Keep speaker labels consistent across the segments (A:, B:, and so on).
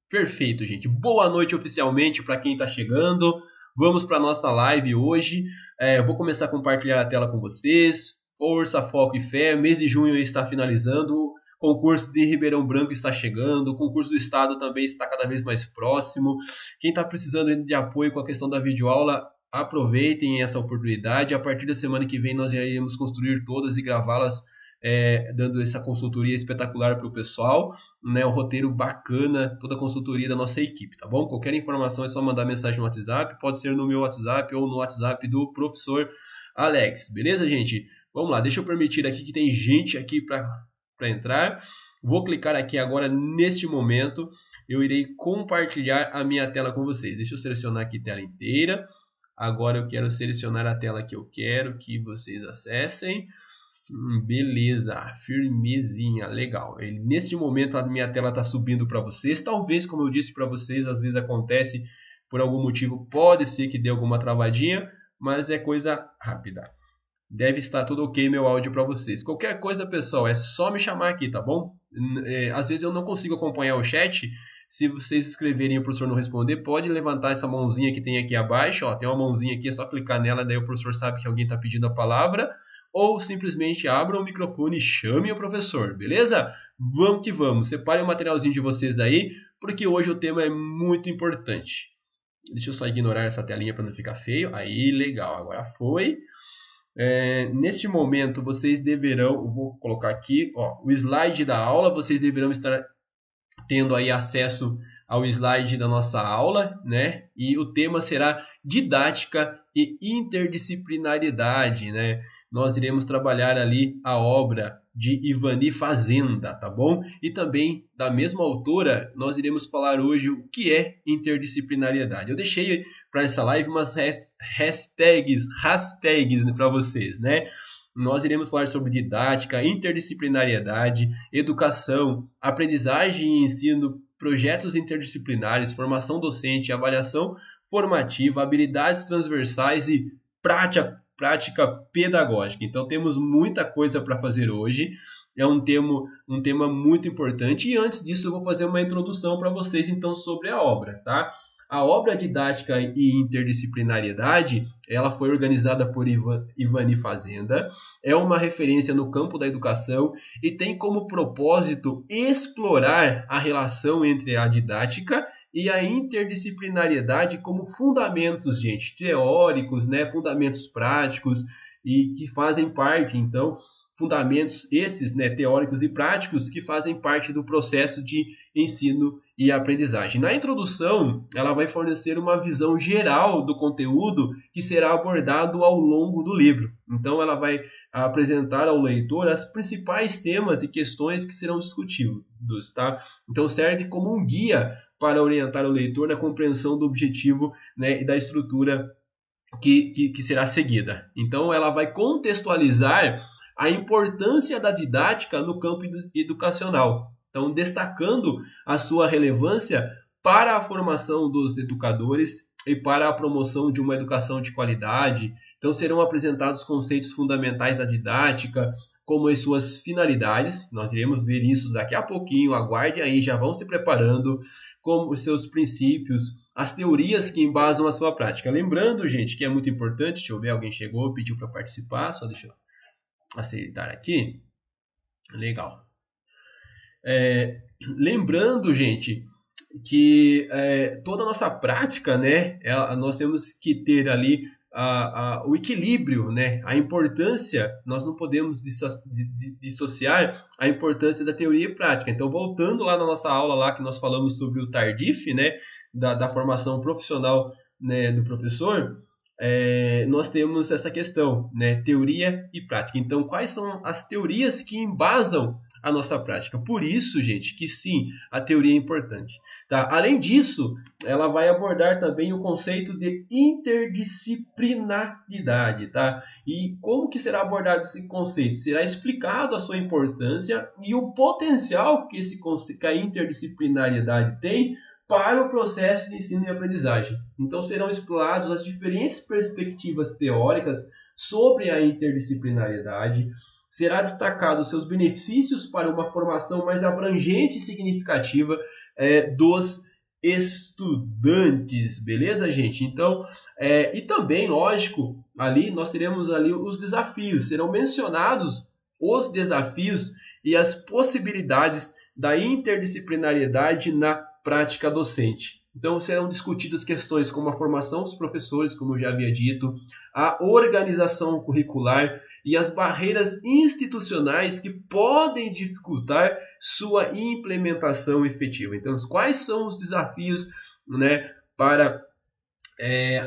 A: Perfeito, gente. Boa noite oficialmente para quem está chegando. Vamos para nossa live hoje. Eu vou começar a compartilhar a tela com vocês. Força, foco e fé. Mês de junho está finalizando. O concurso de Ribeirão Branco está chegando. O concurso do Estado também está cada vez mais próximo. Quem está precisando de apoio com a questão da videoaula, aproveitem essa oportunidade. A partir da semana que vem nós iremos construir todas e gravá-las, dando essa consultoria espetacular para o pessoal, né? Um roteiro bacana, toda a consultoria da nossa equipe, tá bom? Qualquer informação é só mandar mensagem no WhatsApp, pode ser no meu WhatsApp ou no WhatsApp do professor Alex, beleza, gente? Vamos lá, deixa eu permitir aqui que tem gente aqui para entrar. Vou clicar aqui agora neste momento, eu irei compartilhar a minha tela com vocês. Deixa eu selecionar aqui a tela inteira. Agora eu quero selecionar a tela que eu quero que vocês acessem. Beleza, firmezinha, legal. Neste momento a minha tela está subindo para vocês. Talvez, como eu disse para vocês, às vezes acontece por algum motivo, pode ser que dê alguma travadinha, mas é coisa rápida. Deve estar tudo ok meu áudio para vocês. Qualquer coisa, pessoal, é só me chamar aqui, tá bom? Às vezes eu não consigo acompanhar o chat. Se vocês escreverem e o professor não responder, pode levantar essa mãozinha que tem aqui abaixo. Ó, tem uma mãozinha aqui, é só clicar nela, daí o professor sabe que alguém está pedindo a palavra. Ou simplesmente abra o microfone e chame o professor, beleza? Vamos que vamos. Separem o materialzinho de vocês aí, porque hoje o tema é muito importante. Deixa eu só ignorar essa telinha para não ficar feio. Aí, legal, agora foi. Neste momento, vocês deverão, eu vou colocar aqui, ó, o slide da aula, vocês deverão estar tendo aí acesso ao slide da nossa aula, né? E o tema será didática e interdisciplinaridade, né? Nós iremos trabalhar ali a obra de Ivani Fazenda, tá bom? E também, da mesma autora, nós iremos falar hoje o que é interdisciplinariedade. Eu deixei para essa live umas hashtags para vocês, né? Nós iremos falar sobre didática, interdisciplinariedade, educação, aprendizagem e ensino, projetos interdisciplinares, formação docente, avaliação formativa, habilidades transversais e prática pedagógica. Então temos muita coisa para fazer hoje. É um tema muito importante. E antes disso eu vou fazer uma introdução para vocês então sobre a obra, tá? A obra Didática e Interdisciplinariedade, ela foi organizada por Ivani Fazenda, é uma referência no campo da educação e tem como propósito explorar a relação entre a didática e a interdisciplinariedade como fundamentos, gente, teóricos, né, fundamentos práticos e que fazem parte, então, fundamentos esses, né, teóricos e práticos que fazem parte do processo de ensino e aprendizagem. Na introdução, ela vai fornecer uma visão geral do conteúdo que será abordado ao longo do livro. Então, ela vai apresentar ao leitor os principais temas e questões que serão discutidos, tá? Então, serve como um guia para orientar o leitor na compreensão do objetivo, né, e da estrutura que será seguida. Então, ela vai contextualizar a importância da didática no campo educacional. Então, destacando a sua relevância para a formação dos educadores e para a promoção de uma educação de qualidade. Então, serão apresentados conceitos fundamentais da didática, como as suas finalidades, nós iremos ver isso daqui a pouquinho, aguarde aí, já vão se preparando, como os seus princípios, as teorias que embasam a sua prática. Lembrando, gente, que é muito importante, deixa eu ver, alguém chegou, pediu para participar, só deixa eu aceitar aqui. Legal. Lembrando, gente, que toda a nossa prática, né, nós temos que ter ali o equilíbrio, né, a importância, nós não podemos dissociar a importância da teoria e prática. Então, voltando lá na nossa aula lá que nós falamos sobre o TARDIF, né, da formação profissional, né, do professor, nós temos essa questão, né, teoria e prática. Então, quais são as teorias que embasam a nossa prática? Por isso, gente, que sim, a teoria é importante. Tá? Além disso, ela vai abordar também o conceito de interdisciplinaridade. Tá? E como que será abordado esse conceito? Será explicado a sua importância e o potencial que a interdisciplinaridade tem para o processo de ensino e aprendizagem. Então, serão exploradas as diferentes perspectivas teóricas sobre a interdisciplinariedade, será destacado seus benefícios para uma formação mais abrangente e significativa, dos estudantes, beleza, gente? Então, e também, lógico, ali nós teremos ali os desafios, serão mencionados os desafios e as possibilidades da interdisciplinariedade na prática docente. Então, serão discutidas questões como a formação dos professores, como eu já havia dito, a organização curricular e as barreiras institucionais que podem dificultar sua implementação efetiva. Então, quais são os desafios, né, para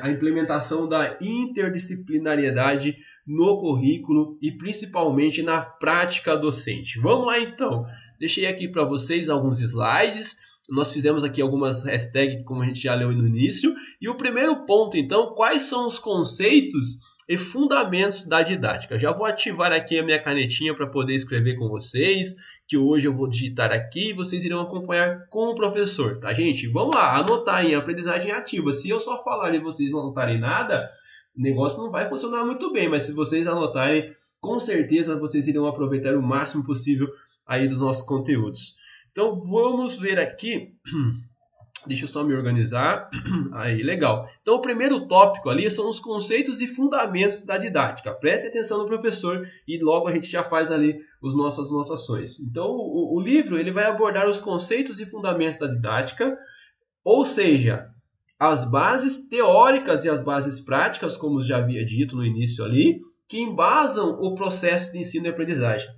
A: a implementação da interdisciplinariedade no currículo e principalmente na prática docente? Vamos lá então. Deixei aqui para vocês alguns slides. Nós fizemos aqui algumas hashtags, como a gente já leu no início. E o primeiro ponto, então, quais são os conceitos e fundamentos da didática? Já vou ativar aqui a minha canetinha para poder escrever com vocês, que hoje eu vou digitar aqui e vocês irão acompanhar com o professor, tá, gente? Vamos lá, anotar em aprendizagem ativa. Se eu só falar e vocês não anotarem nada, o negócio não vai funcionar muito bem, mas se vocês anotarem, com certeza vocês irão aproveitar o máximo possível aí dos nossos conteúdos. Então, vamos ver aqui. Deixa eu só me organizar. Aí, legal. Então, o primeiro tópico ali são os conceitos e fundamentos da didática. Preste atenção no professor e logo a gente já faz ali as nossas anotações. Então, o livro ele vai abordar os conceitos e fundamentos da didática, ou seja, as bases teóricas e as bases práticas, como já havia dito no início ali, que embasam o processo de ensino e aprendizagem.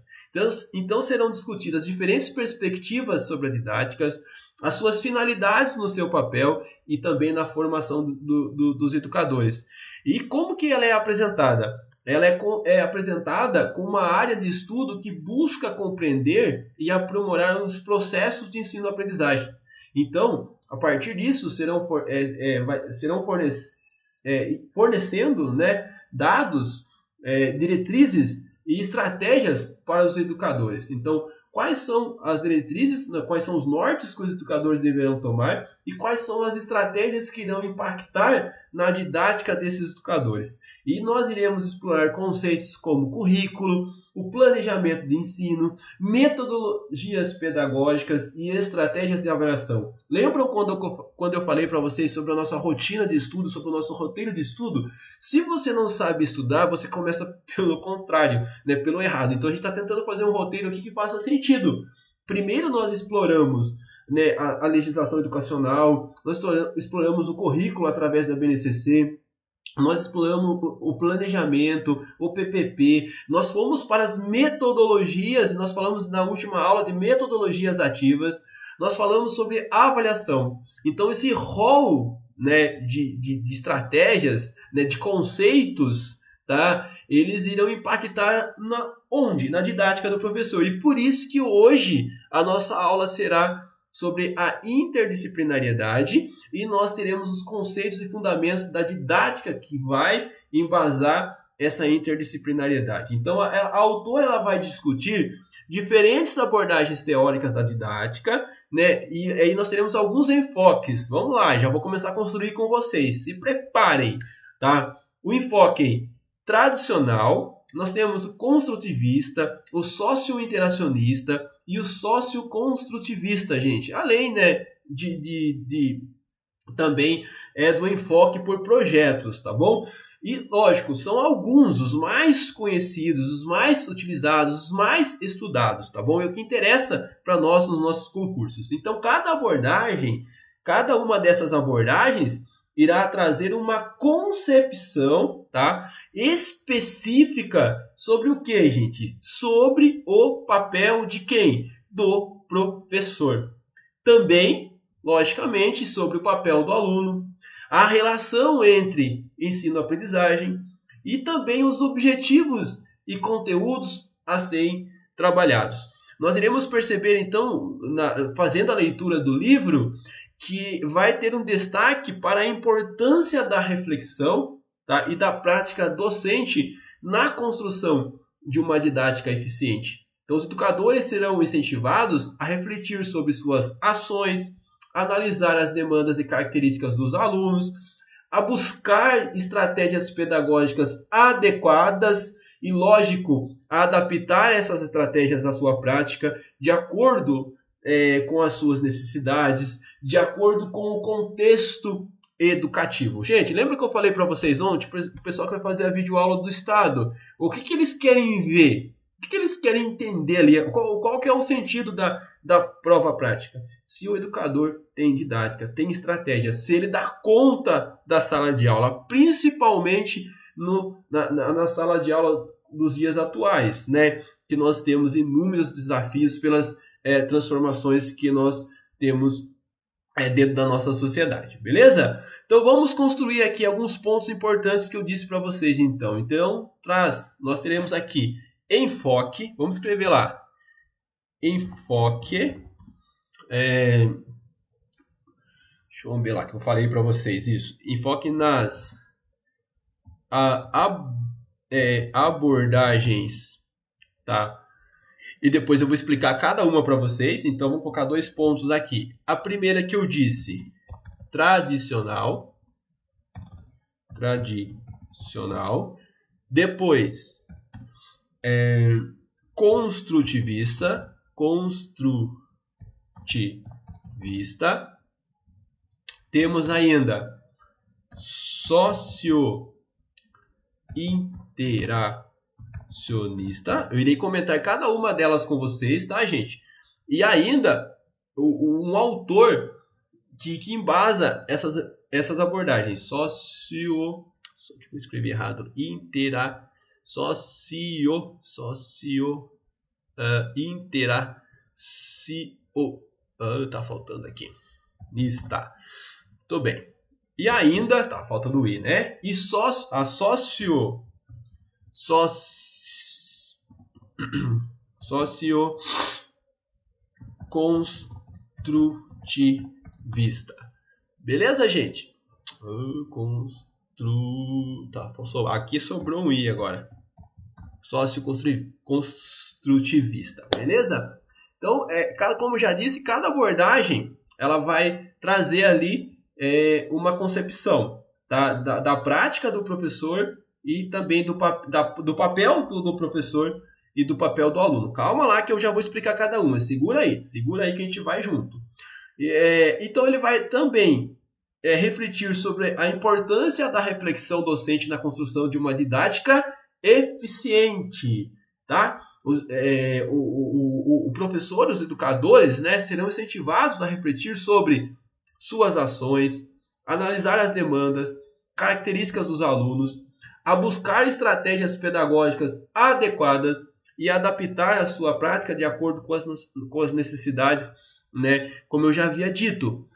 A: Então serão discutidas diferentes perspectivas sobre a didática, as suas finalidades no seu papel e também na formação dos educadores. E como que ela é apresentada? Ela é apresentada como uma área de estudo que busca compreender e aprimorar os processos de ensino-aprendizagem. Então, a partir disso, serão fornecendo, né, dados, diretrizes e estratégias para os educadores. Então, quais são as diretrizes, quais são os nortes que os educadores deverão tomar e quais são as estratégias que irão impactar na didática desses educadores. E nós iremos explorar conceitos como currículo, o planejamento de ensino, metodologias pedagógicas e estratégias de avaliação. Lembram quando eu falei para vocês sobre a nossa rotina de estudo, sobre o nosso roteiro de estudo? Se você não sabe estudar, você começa pelo contrário, né, pelo errado. Então a gente está tentando fazer um roteiro aqui que faça sentido. Primeiro nós exploramos, né, a legislação educacional, nós exploramos o currículo através da BNCC, nós exploramos o planejamento, o PPP, nós fomos para as metodologias, nós falamos na última aula de metodologias ativas, nós falamos sobre avaliação. Então esse rol, né, de estratégias, né, de conceitos, tá, eles irão impactar onde? Na didática do professor. E por isso que hoje a nossa aula será sobre a interdisciplinariedade e nós teremos os conceitos e fundamentos da didática que vai embasar essa interdisciplinariedade. Então, a autora ela vai discutir diferentes abordagens teóricas da didática, né? E aí nós teremos alguns enfoques. Vamos lá, já vou começar a construir com vocês. Se preparem, tá? O enfoque tradicional, nós temos o construtivista, o socio-interacionista e o socioconstrutivista, gente. Além, né, também do enfoque por projetos, tá bom? E, lógico, são alguns, os mais conhecidos, os mais utilizados, os mais estudados, tá bom? É o que interessa para nós nos nossos concursos. Então, cada uma dessas abordagens irá trazer uma concepção, tá, específica sobre o que, gente? Sobre o papel de quem? Do professor. Também, logicamente, sobre o papel do aluno, a relação entre ensino-aprendizagem e também os objetivos e conteúdos a serem trabalhados. Nós iremos perceber, então, fazendo a leitura do livro, que vai ter um destaque para a importância da reflexão, tá, e da prática docente na construção de uma didática eficiente. Então, os educadores serão incentivados a refletir sobre suas ações, analisar as demandas e características dos alunos, a buscar estratégias pedagógicas adequadas e, lógico, a adaptar essas estratégias à sua prática de acordo com as suas necessidades, de acordo com o contexto educativo. Gente, lembra que eu falei para vocês ontem, o pessoal que vai fazer a videoaula do Estado, o que eles querem ver? O que eles querem entender ali? Qual que é o sentido da prova prática? Se o educador tem didática, tem estratégia, se ele dá conta da sala de aula, principalmente na sala de aula dos dias atuais, né? Que nós temos inúmeros desafios pelas transformações que nós temos dentro da nossa sociedade, beleza? Então vamos construir aqui alguns pontos importantes que eu disse para vocês então. Nós teremos aqui enfoque, vamos escrever lá, enfoque, deixa eu ver lá que eu falei para vocês isso, enfoque nas abordagens, tá? E depois eu vou explicar cada uma para vocês, então vou colocar 2 pontos aqui. A primeira que eu disse, tradicional, depois construtivista, temos ainda socio-interacionista. Eu irei comentar cada uma delas com vocês, tá, gente? E ainda um autor que embasa essas abordagens. Eu escrevi errado. Tá faltando aqui. Está. Tô bem. E ainda, tá faltando o I, né? E a socio-construtivista. Beleza, gente? Aqui sobrou um I agora. Socio-construtivista. Beleza? Então, como eu já disse, cada abordagem ela vai trazer ali uma concepção da prática do professor e também do papel do professor e do papel do aluno. Calma lá que eu já vou explicar cada uma. Segura aí que a gente vai junto. Então ele vai também refletir sobre a importância da reflexão docente na construção de uma didática eficiente, tá? O professor, os educadores, né, serão incentivados a refletir sobre suas ações, analisar as demandas, características dos alunos, a buscar estratégias pedagógicas adequadas e adaptar a sua prática de acordo com as necessidades, né, como eu já havia dito.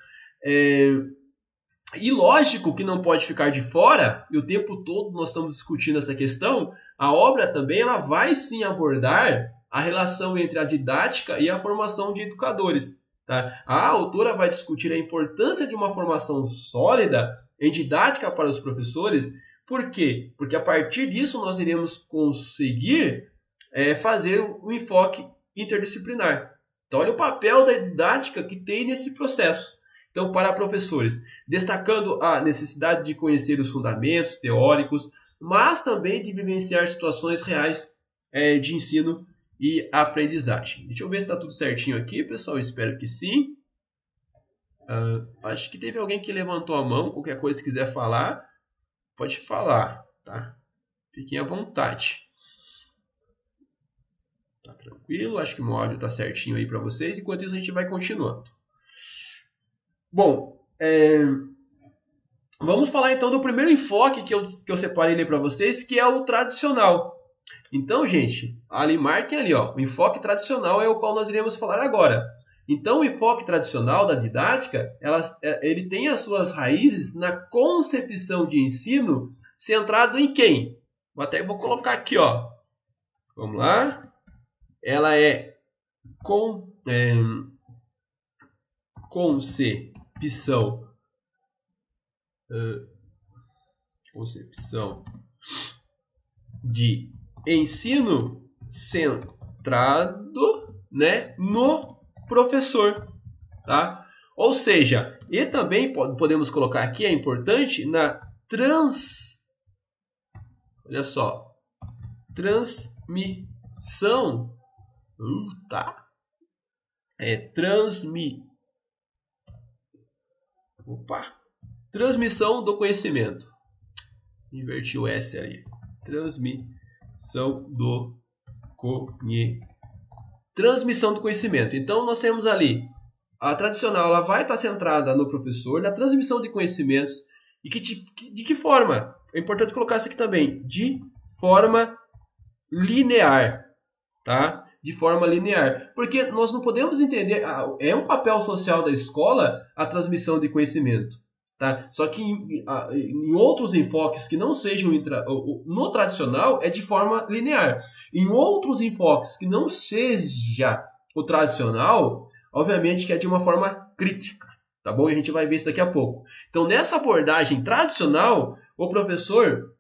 A: E lógico que não pode ficar de fora, e o tempo todo nós estamos discutindo essa questão, a obra também ela vai sim abordar a relação entre a didática e a formação de educadores. Tá? A autora vai discutir a importância de uma formação sólida em didática para os professores. Por quê? Porque a partir disso nós iremos conseguir fazer um enfoque interdisciplinar. Então olha o papel da didática que tem nesse processo. Então, para professores, destacando a necessidade de conhecer os fundamentos teóricos, mas também de vivenciar situações reais de ensino e aprendizagem. Deixa eu ver se está tudo certinho aqui, pessoal. Espero que sim. Acho que teve alguém que levantou a mão. Qualquer coisa, se quiser falar, pode falar, tá? Fiquem à vontade. Tá tranquilo? Acho que o meu áudio está certinho aí para vocês. Enquanto isso, a gente vai continuando. Bom, vamos falar então do primeiro enfoque que eu separei ali para vocês, que é o tradicional. Então, gente, ali marquem ali, ó, o enfoque tradicional é o qual nós iremos falar agora. Então, o enfoque tradicional da didática, ele tem as suas raízes na concepção de ensino centrado em quem? Vou colocar aqui, ó. Vamos lá. Ela é concepção de ensino centrado, né, no professor, tá? Ou seja, e também podemos colocar aqui, é importante, olha só, transmissão, tá? transmissão do conhecimento. Inverti o S ali. Transmissão do conhecimento. Então, nós temos ali a tradicional, ela vai estar centrada no professor, na transmissão de conhecimentos. E de que forma? É importante colocar isso aqui também. De forma linear. Tá? De forma linear. Porque nós não podemos entender... É um papel social da escola a transmissão de conhecimento. Tá? Só que em outros enfoques que não sejam... No tradicional é de forma linear. Em outros enfoques que não seja o tradicional, obviamente que é de uma forma crítica. Tá bom? E a gente vai ver isso daqui a pouco. Então, nessa abordagem tradicional, o professor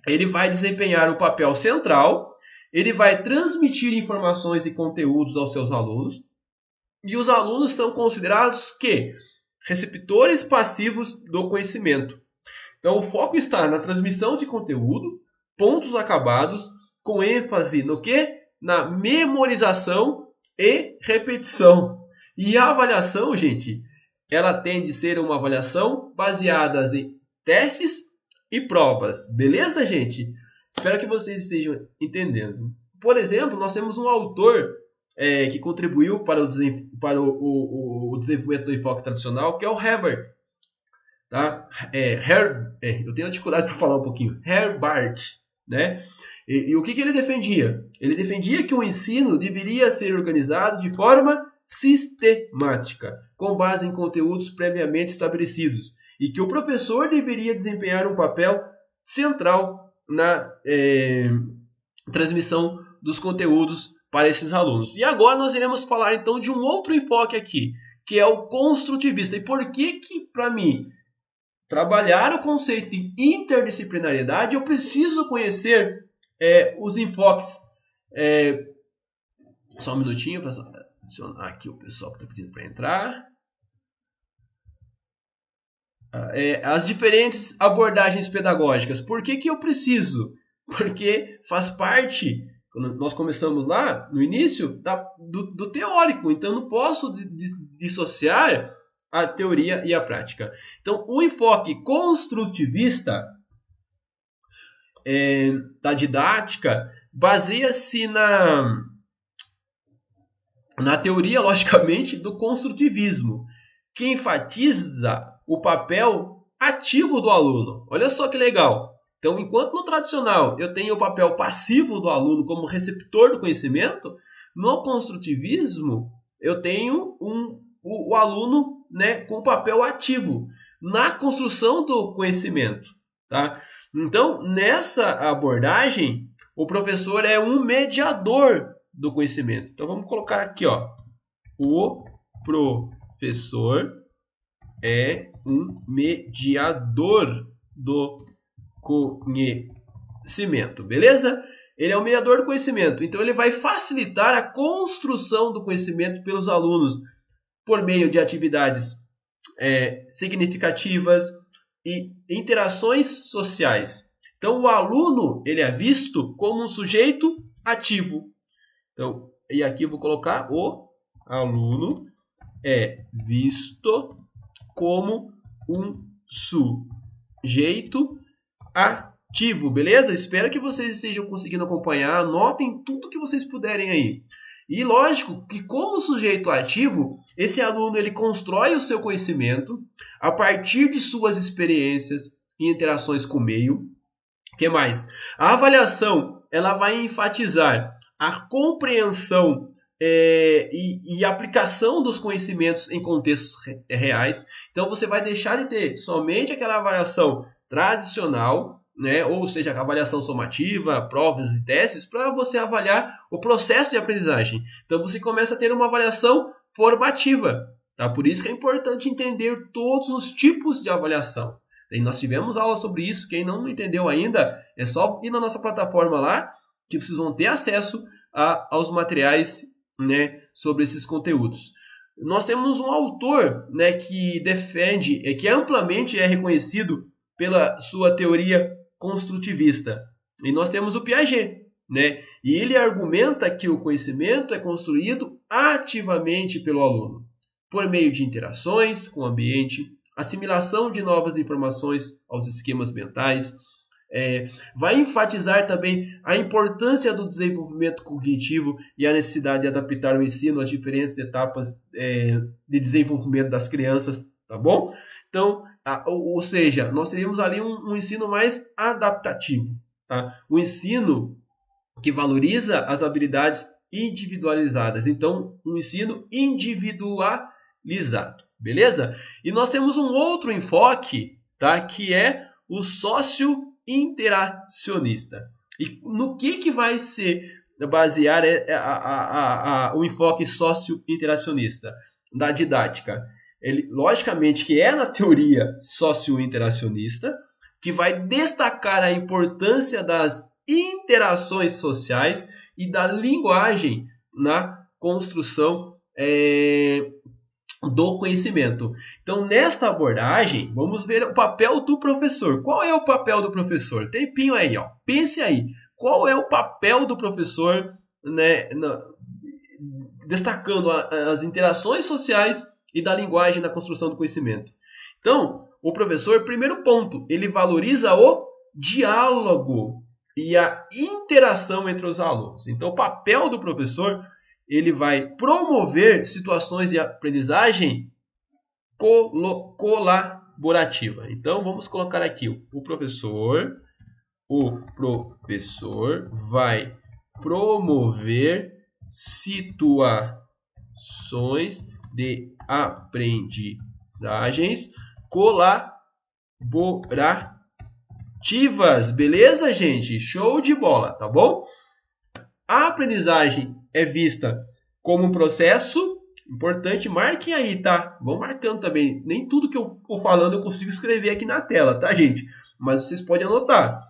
A: ele vai desempenhar o papel central, ele vai transmitir informações e conteúdos aos seus alunos, e os alunos são considerados que receptores passivos do conhecimento. Então, o foco está na transmissão de conteúdo, pontos acabados, com ênfase no quê? Na memorização e repetição. E a avaliação, gente, ela tende a ser uma avaliação baseada em testes e provas. Beleza, gente? Espero que vocês estejam entendendo. Por exemplo, nós temos um autor que contribuiu para o desenvolvimento do enfoque tradicional, que é o Herbert. Tá? Eu tenho dificuldade para falar um pouquinho. Herbart. Né? E o que ele defendia? Ele defendia que o ensino deveria ser organizado de forma sistemática, com base em conteúdos previamente estabelecidos, e que o professor deveria desempenhar um papel central na transmissão dos conteúdos para esses alunos. E agora nós iremos falar então de um outro enfoque aqui, que é o construtivista. E por que para mim trabalhar o conceito de interdisciplinariedade eu preciso conhecer os enfoques? Só um minutinho para adicionar aqui o pessoal que está pedindo para entrar. As diferentes abordagens pedagógicas. Por que eu preciso? Porque faz parte, quando nós começamos lá no início, do teórico. Então, eu não posso dissociar a teoria e a prática. Então, o enfoque construtivista da didática baseia-se na teoria, logicamente, do construtivismo, que enfatiza o papel ativo do aluno. Olha só que legal. Então, enquanto no tradicional eu tenho o papel passivo do aluno como receptor do conhecimento, no construtivismo eu tenho o aluno, né, com o papel ativo na construção do conhecimento. Tá? Então, nessa abordagem, o professor é um mediador do conhecimento. Então, vamos colocar aqui, ó, o professor é um mediador do conhecimento, beleza? Ele é o mediador do conhecimento, então ele vai facilitar a construção do conhecimento pelos alunos por meio de atividades significativas e interações sociais. Então o aluno ele é visto como um sujeito ativo. Então, e aqui eu vou colocar o aluno é visto como um sujeito ativo, beleza? Espero que vocês estejam conseguindo acompanhar, anotem tudo que vocês puderem aí. E lógico que como sujeito ativo, esse aluno ele constrói o seu conhecimento a partir de suas experiências e interações com o meio. O que mais? A avaliação ela vai enfatizar a compreensão e aplicação dos conhecimentos em contextos reais. Então, você vai deixar de ter somente aquela avaliação tradicional, né? Ou seja, a avaliação somativa, provas e testes, para você avaliar o processo de aprendizagem. Então, você começa a ter uma avaliação formativa. Tá? Por isso que é importante entender todos os tipos de avaliação. E nós tivemos aula sobre isso. Quem não entendeu ainda, é só ir na nossa plataforma lá, que vocês vão ter acesso aos materiais, né, sobre esses conteúdos. Nós temos um autor, né, que defende, que amplamente é reconhecido pela sua teoria construtivista. E nós temos o Piaget, né? E ele argumenta que o conhecimento é construído ativamente pelo aluno, por meio de interações com o ambiente, assimilação de novas informações aos esquemas mentais. Vai enfatizar também a importância do desenvolvimento cognitivo e a necessidade de adaptar o ensino às diferentes etapas de desenvolvimento das crianças, tá bom? Então, ou seja, nós teríamos ali um ensino mais adaptativo, tá? Um ensino que valoriza as habilidades individualizadas. Então, um ensino individualizado, beleza? E nós temos um outro enfoque, tá? Que é o socio-interacionista. E no que vai se basear o enfoque socio-interacionista da didática? Ele, logicamente, que é na teoria socio-interacionista, que vai destacar a importância das interações sociais e da linguagem na construção do conhecimento. Então, nesta abordagem, vamos ver o papel do professor. Qual é o papel do professor? Tempinho aí, ó. Pense aí. Qual é o papel do professor, né, destacando as interações sociais e da linguagem na construção do conhecimento? Então, o professor, primeiro ponto, ele valoriza o diálogo e a interação entre os alunos. Então, o papel do professor, ele vai promover situações de aprendizagem colaborativa. Então, vamos colocar aqui o professor vai promover situações de aprendizagens colaborativas. Beleza, gente? Show de bola, tá bom? A aprendizagem é vista como um processo importante. Marquem aí, tá? Vão marcando também. Nem tudo que eu for falando eu consigo escrever aqui na tela, tá, gente? Mas vocês podem anotar.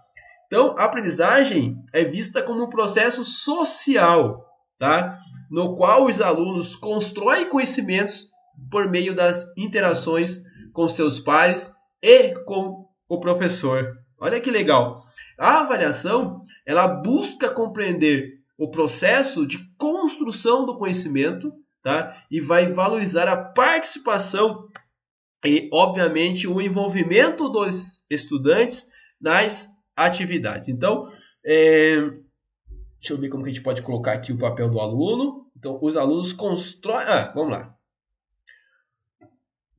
A: Então, a aprendizagem é vista como um processo social, tá? No qual os alunos constroem conhecimentos por meio das interações com seus pares e com o professor. Olha que legal. A avaliação, ela busca compreender o processo de construção do conhecimento, tá? E vai valorizar a participação e, obviamente, o envolvimento dos estudantes nas atividades. Então, deixa eu ver como que a gente pode colocar aqui o papel do aluno. Então, os alunos constroem... vamos lá.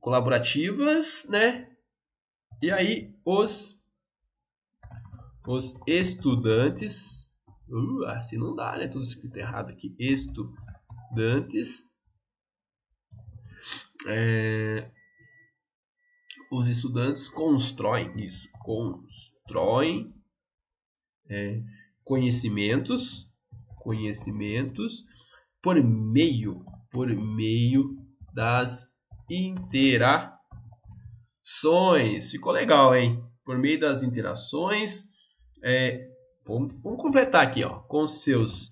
A: Colaborativas, né? E aí, os estudantes... assim não dá, né? Tudo escrito errado aqui. Estudantes... os estudantes constroem isso. Constroem conhecimentos por meio das interações. Ficou legal, hein? Por meio das interações, vamos completar aqui, ó, com seus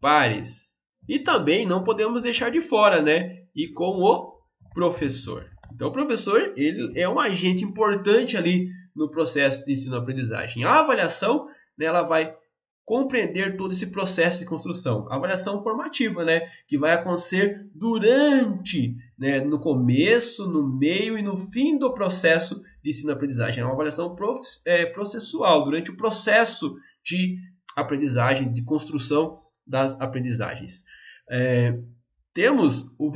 A: pares. E também não podemos deixar de fora, né? E com o professor. Então, o professor, ele é um agente importante ali no processo de ensino-aprendizagem. A avaliação, né, ela vai compreender todo esse processo de construção. A avaliação formativa, né, que vai acontecer durante, né, no começo, no meio e no fim do processo de ensino-aprendizagem. É uma avaliação processual, durante o processo de aprendizagem, de construção das aprendizagens. Temos o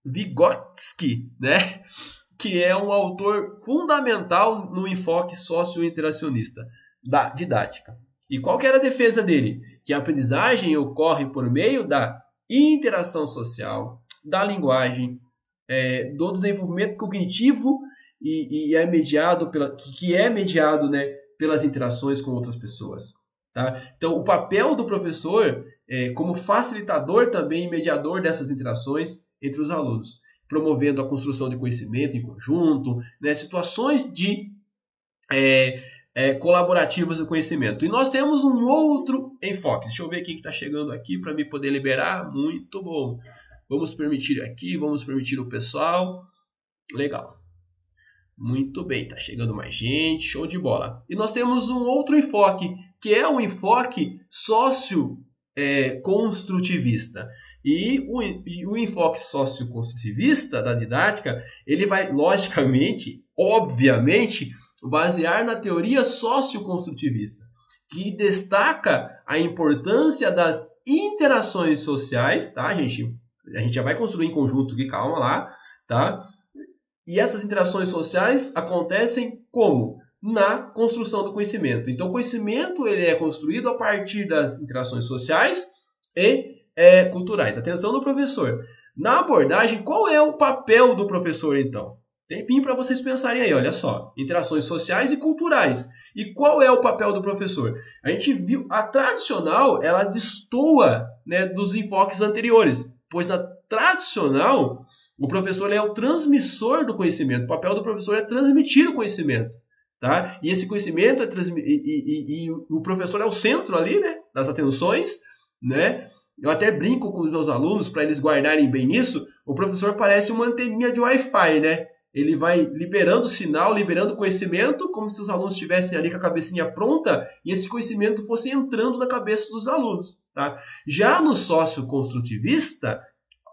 A: Vygotsky, né, que é um autor fundamental no enfoque socio-interacionista da didática. E qual que era a defesa dele? Que a aprendizagem ocorre por meio da interação social, da linguagem, do desenvolvimento cognitivo e é mediado né, pelas interações com outras pessoas. Tá? Então, o papel do professor como facilitador também e mediador dessas interações entre os alunos, promovendo a construção de conhecimento em conjunto, né, situações de colaborativas do conhecimento. E nós temos um outro enfoque. Deixa eu ver quem está chegando aqui para me poder liberar. Muito bom. Vamos permitir aqui, vamos permitir o pessoal. Legal. Muito bem, está chegando mais gente, show de bola. E nós temos um outro enfoque, que é um enfoque socio-construtivista, E o enfoque socioconstrutivista da didática, ele vai, logicamente, obviamente, basear na teoria socioconstrutivista, que destaca a importância das interações sociais, tá, gente? A gente já vai construir em conjunto aqui, calma lá, tá? E essas interações sociais acontecem como? Na construção do conhecimento. Então, o conhecimento ele é construído a partir das interações sociais e culturais. Atenção do professor. Na abordagem, qual é o papel do professor, então? Tempinho para vocês pensarem aí, olha só. Interações sociais e culturais. E qual é o papel do professor? A gente viu, a tradicional, ela destoa, né, dos enfoques anteriores, pois na tradicional, o professor é o transmissor do conhecimento. O papel do professor é transmitir o conhecimento. Tá? E esse conhecimento e o professor é o centro ali, né, das atenções, né? Eu até brinco com os meus alunos para eles guardarem bem isso. O professor parece uma anteninha de Wi-Fi, né? Ele vai liberando sinal, liberando conhecimento, como se os alunos estivessem ali com a cabecinha pronta e esse conhecimento fosse entrando na cabeça dos alunos. Tá? Já no socioconstrutivista,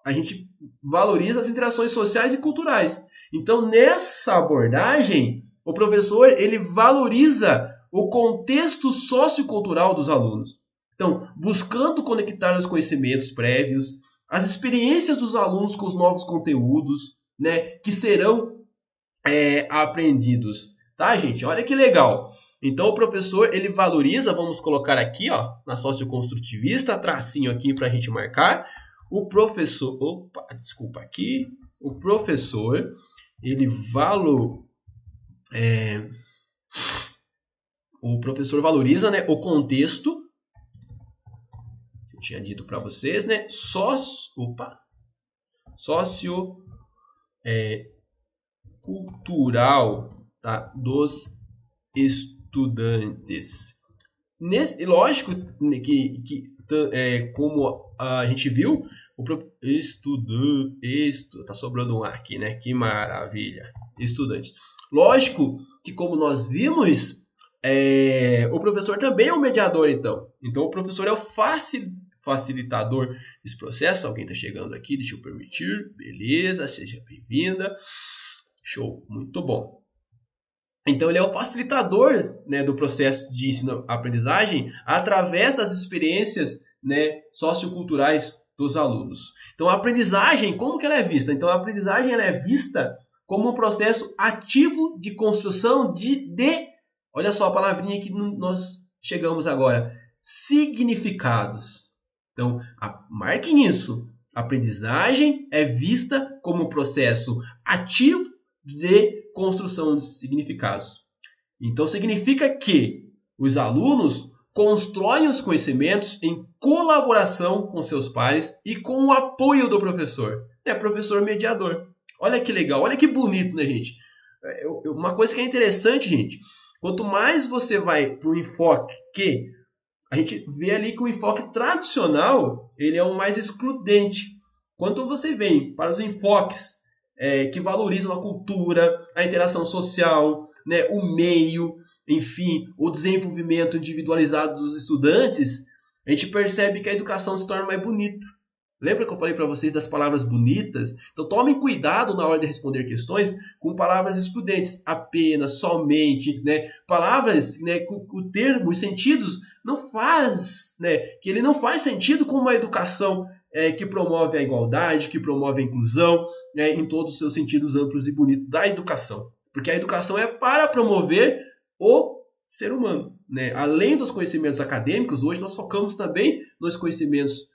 A: a gente valoriza as interações sociais e culturais. Então, nessa abordagem, o professor ele valoriza o contexto sociocultural dos alunos. Então, buscando conectar os conhecimentos prévios, as experiências dos alunos com os novos conteúdos, né, que serão aprendidos. Tá, gente? Olha que legal. Então, o professor, ele valoriza, vamos colocar aqui, ó, na socioconstrutivista, tracinho aqui para a gente marcar. O professor, o professor, ele o professor valoriza, né, o contexto, que eu tinha dito para vocês, né, sociocultural, tá, dos estudantes. Lógico que como a gente viu, tá sobrando um ar aqui, né? Que maravilha, estudantes. Lógico que como nós vimos, o professor também é um mediador, então. Então o professor é o facilitador desse processo. Alguém está chegando aqui, deixa eu permitir. Beleza, seja bem-vinda. Show, muito bom. Então, ele é o facilitador, né, do processo de ensino-aprendizagem através das experiências, né, socioculturais dos alunos. Então, a aprendizagem, como que ela é vista? Então, a aprendizagem ela é vista como um processo ativo de construção olha só a palavrinha que nós chegamos agora, significados. Então, marquem isso. A aprendizagem é vista como um processo ativo de construção de significados. Então, significa que os alunos constroem os conhecimentos em colaboração com seus pares e com o apoio do professor. É professor mediador. Olha que legal, olha que bonito, né, gente? Uma coisa que é interessante, gente, quanto mais você vai para o enfoque que a gente vê ali que o enfoque tradicional ele é o mais excludente. Quando você vem para os enfoques que valorizam a cultura, a interação social, né, o meio, enfim, o desenvolvimento individualizado dos estudantes, a gente percebe que a educação se torna mais bonita. Lembra que eu falei para vocês das palavras bonitas? Então tomem cuidado na hora de responder questões com palavras excludentes, apenas, somente, né? Palavras, né, com o termo, os sentidos não faz, né, que ele não faz sentido com uma educação que promove a igualdade, que promove a inclusão, né, em todos os seus sentidos amplos e bonitos da educação. Porque a educação é para promover o ser humano, né? Além dos conhecimentos acadêmicos, hoje nós focamos também nos conhecimentos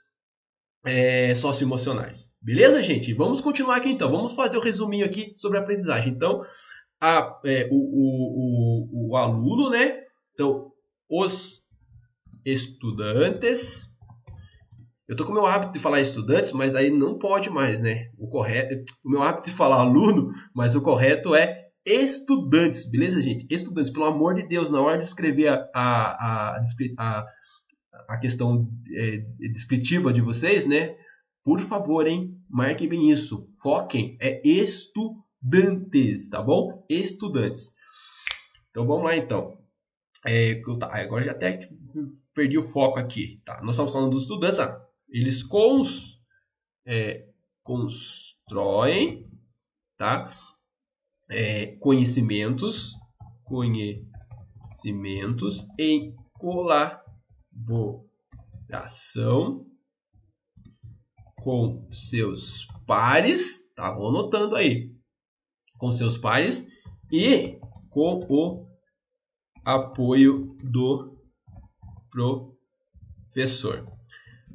A: socioemocionais. Beleza, gente? Vamos continuar aqui então. Vamos fazer o resuminho aqui sobre a aprendizagem. Então, o aluno, né? Então, os estudantes. Eu tô com o meu hábito de falar estudantes, mas aí não pode mais, né? O meu hábito de falar aluno, mas o correto é estudantes, beleza, gente? Estudantes, pelo amor de Deus, na hora de escrever a questão descritiva de vocês, né? Por favor, hein? Marquem bem isso. Foquem. É estudantes, tá bom? Estudantes. Então, vamos lá, então. Agora já até perdi o foco aqui. Tá? Nós estamos falando dos estudantes. Eles constroem, tá? Conhecimentos em colaboração com seus pares, tá? Vão anotando aí, com seus pares e com o apoio do professor.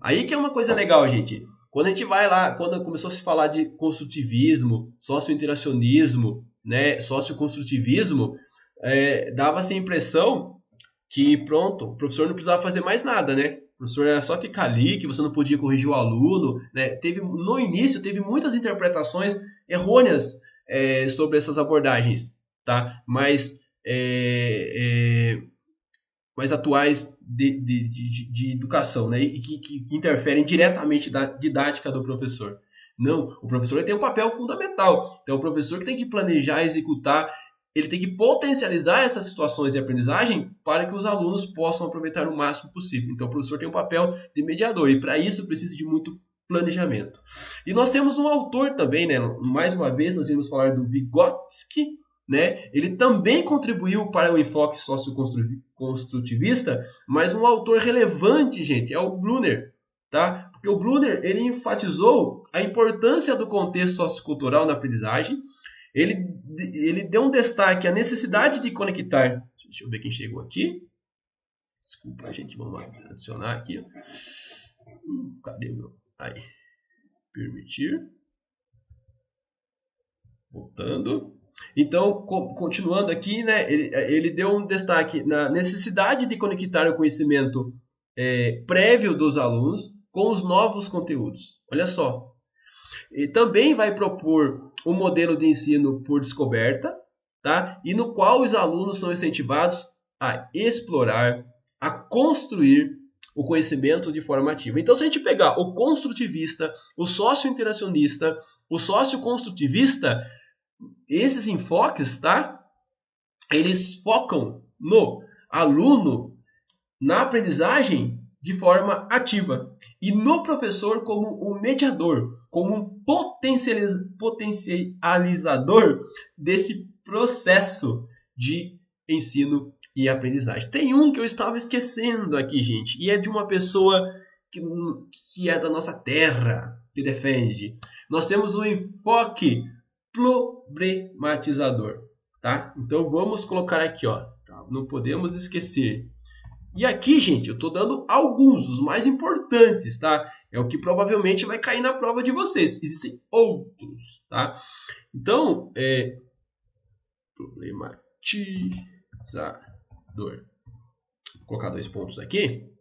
A: Aí que é uma coisa legal, gente. Quando a gente vai lá, quando começou a se falar de construtivismo, socio-interacionismo, né, socioconstrutivismo, dava-se a impressão que, pronto, o professor não precisava fazer mais nada, né? O professor era só ficar ali, que você não podia corrigir o aluno, né? No início, teve muitas interpretações errôneas sobre essas abordagens, tá? Mas atuais de educação, né? E que interferem diretamente da didática do professor. Não, o professor tem um papel fundamental. Então, o professor que tem que planejar, executar, ele tem que potencializar essas situações de aprendizagem para que os alunos possam aproveitar o máximo possível. Então, o professor tem um papel de mediador e, para isso, precisa de muito planejamento. E nós temos um autor também, né? Mais uma vez, nós iremos falar do Vygotsky, né? Ele também contribuiu para o enfoque socioconstrutivista, mas um autor relevante, gente, é o Brunner, tá? Porque o Brunner, ele enfatizou a importância do contexto sociocultural na aprendizagem. Ele deu um destaque à necessidade de conectar. Deixa eu ver quem chegou aqui. Desculpa, gente, vamos adicionar aqui. Cadê o meu? Aí. Permitir. Voltando. Então, continuando aqui, né, ele deu um destaque na necessidade de conectar o conhecimento prévio dos alunos com os novos conteúdos. Olha só. E também vai propor um modelo de ensino por descoberta, tá? E no qual os alunos são incentivados a explorar, a construir o conhecimento de forma ativa. Então, se a gente pegar o construtivista, o socio-interacionista, o socio-construtivista, esses enfoques, tá? Eles focam no aluno, na aprendizagem de forma ativa e no professor como um mediador, como um potencializador desse processo de ensino e aprendizagem. Tem um que eu estava esquecendo aqui, gente, e é de uma pessoa que é da nossa terra, que defende. Nós temos um enfoque problematizador, tá? Então vamos colocar aqui, ó, tá? Não podemos esquecer. E aqui, gente, eu estou dando alguns, os mais importantes, tá? É o que provavelmente vai cair na prova de vocês. Existem outros, tá? Então, problematizador. Vou colocar 2 pontos aqui.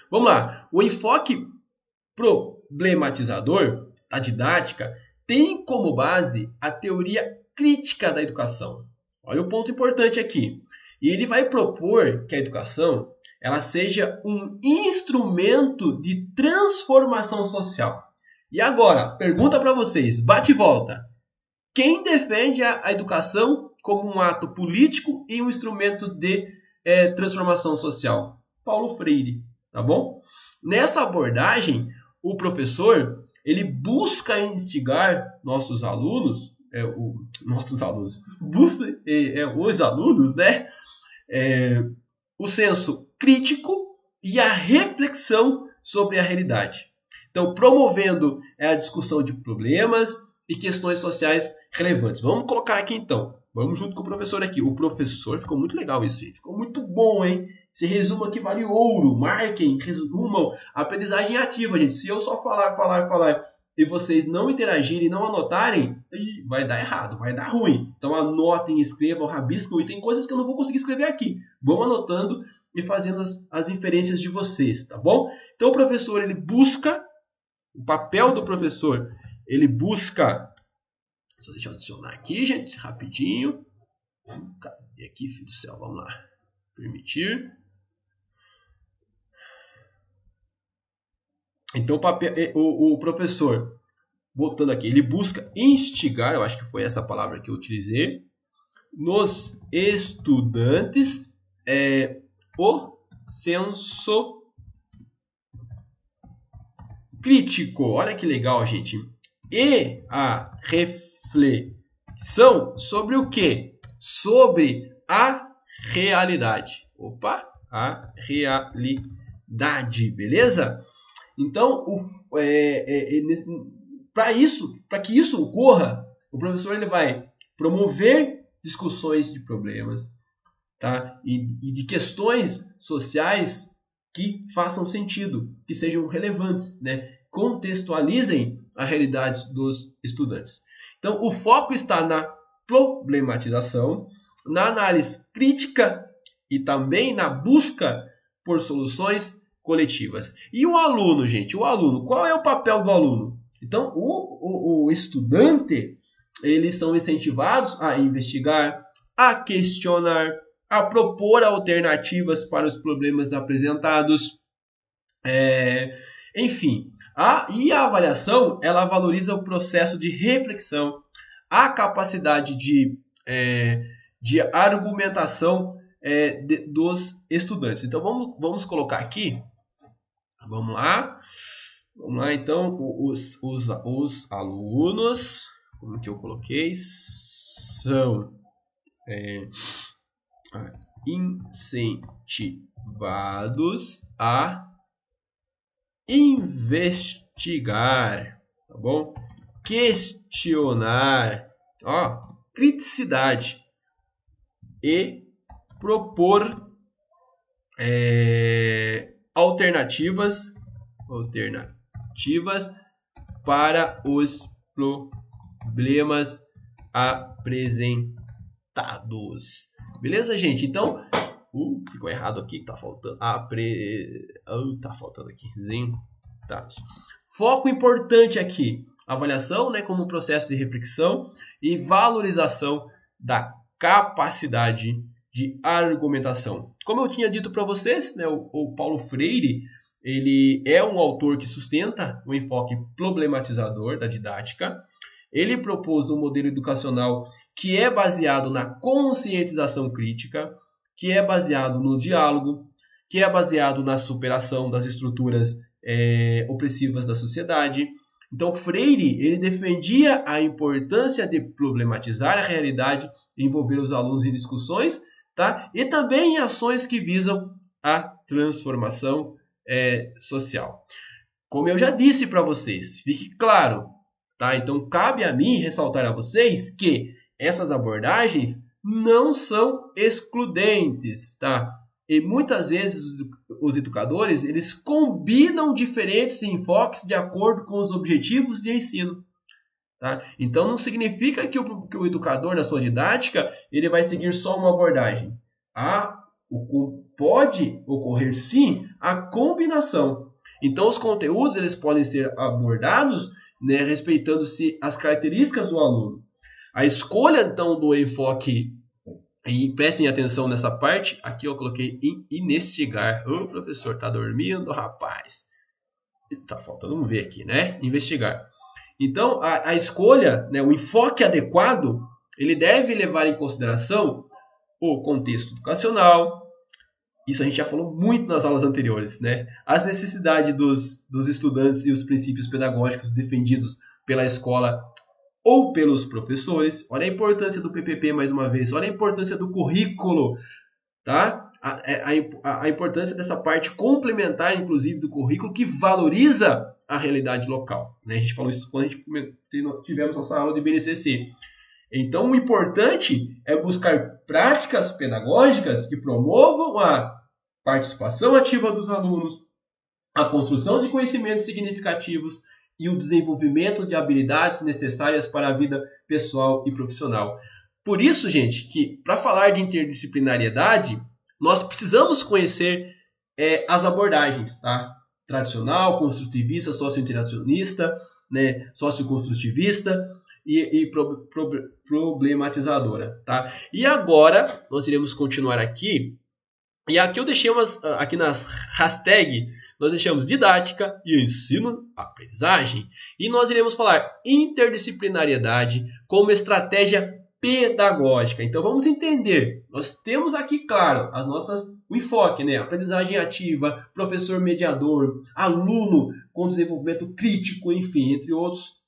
A: Vamos lá. O enfoque problematizador da didática tem como base a teoria crítica da educação. Olha o ponto importante aqui. E ele vai propor que a educação ela seja um instrumento de transformação social. E agora, pergunta para vocês, bate e volta. Quem defende a educação como um ato político e um instrumento de transformação social? Paulo Freire, tá bom? Nessa abordagem, o professor ele busca instigar os alunos, né? O senso crítico e a reflexão sobre a realidade. Então, promovendo a discussão de problemas e questões sociais relevantes. Vamos colocar aqui então. Vamos junto com o professor aqui. O professor, ficou muito legal isso, gente. Ficou muito bom, hein? Esse resumo aqui vale ouro. Marquem, resumam. Aprendizagem ativa, gente. Se eu só falar e vocês não interagirem, não anotarem, vai dar errado, vai dar ruim. Então anotem, escrevam, rabiscam, e tem coisas que eu não vou conseguir escrever aqui. Vão anotando e fazendo as inferências de vocês, tá bom? Então o professor, ele busca, o papel do professor, ele busca, só deixa eu adicionar aqui, gente, rapidinho. Cadê aqui, filho do céu? Vamos lá. Permitir. Então o professor, voltando aqui, ele busca instigar, eu acho que foi essa palavra que eu utilizei, nos estudantes o senso crítico. Olha que legal, gente. E a reflexão sobre o quê? Sobre a realidade. Opa, a realidade, beleza? Então, para que isso ocorra, o professor ele vai promover discussões de problemas, tá? E de questões sociais que façam sentido, que sejam relevantes, né? Contextualizem a realidade dos estudantes. Então, o foco está na problematização, na análise crítica e também na busca por soluções coletivas. E o aluno, gente? O aluno, qual é o papel do aluno? Então, o estudante, eles são incentivados a investigar, a questionar, a propor alternativas para os problemas apresentados. Enfim, e a avaliação, ela valoriza o processo de reflexão, a capacidade de argumentação dos estudantes. Então, vamos colocar aqui. Vamos lá, então, os alunos, como que eu coloquei, são incentivados a investigar, tá bom? Questionar, criticidade e propor alternativas para os problemas apresentados. Beleza, gente? Então, ficou errado aqui, tá faltando. Tá faltando aqui. Foco importante aqui. Avaliação, né, como um processo de reflexão e valorização da capacidade de argumentação. Como eu tinha dito para vocês, né, o Paulo Freire, ele é um autor que sustenta o enfoque problematizador da didática. Ele propôs um modelo educacional que é baseado na conscientização crítica, que é baseado no diálogo, que é baseado na superação das estruturas opressivas da sociedade. Então, Freire, ele defendia a importância de problematizar a realidade, envolver os alunos em discussões, tá? E também em ações que visam a transformação social. Como eu já disse para vocês, fique claro, tá? Então, cabe a mim ressaltar a vocês que essas abordagens não são excludentes, tá? E muitas vezes os educadores, eles combinam diferentes enfoques de acordo com os objetivos de ensino. Tá? Então, não significa que o educador, na sua didática, ele vai seguir só uma abordagem. Pode ocorrer, sim, a combinação. Então, os conteúdos eles podem ser abordados, né, respeitando-se as características do aluno. A escolha, então, do enfoque, e prestem atenção nessa parte, aqui eu coloquei investigar. O professor está dormindo, rapaz. Tá faltando um V aqui, né? Investigar. Então, a escolha, né, o enfoque adequado, ele deve levar em consideração o contexto educacional. Isso a gente já falou muito nas aulas anteriores, né? As necessidades dos estudantes e os princípios pedagógicos defendidos pela escola ou pelos professores. Olha a importância do PPP mais uma vez. Olha a importância do currículo, tá? A importância dessa parte complementar, inclusive, do currículo que valoriza a realidade local. Né? A gente falou isso quando tivemos nossa aula de BNCC. Então, o importante é buscar práticas pedagógicas que promovam a participação ativa dos alunos, a construção de conhecimentos significativos e o desenvolvimento de habilidades necessárias para a vida pessoal e profissional. Por isso, gente, que para falar de interdisciplinariedade, nós precisamos conhecer as abordagens, tá? Tradicional, construtivista, socio-interacionista, né? Socioconstrutivista e problematizadora, tá? E agora, nós iremos continuar aqui. E aqui eu deixei aqui nas hashtag, nós deixamos didática e ensino-aprendizagem. E nós iremos falar interdisciplinariedade como estratégia pedagógica. Então vamos entender. Nós temos aqui, claro, o enfoque, né? Aprendizagem ativa, professor mediador, aluno com desenvolvimento crítico, enfim, entre outros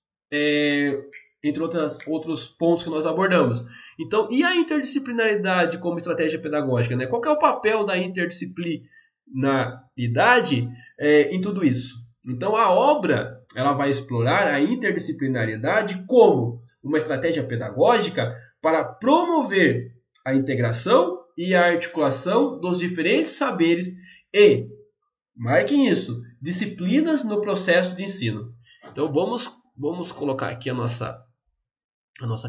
A: pontos que nós abordamos. Então, e a interdisciplinaridade como estratégia pedagógica, né? Qual que é o papel da interdisciplinaridade em tudo isso? Então, a obra ela vai explorar a interdisciplinaridade como uma estratégia pedagógica para promover a integração e a articulação dos diferentes saberes e, marquem isso, disciplinas no processo de ensino. Então, vamos colocar aqui a nossa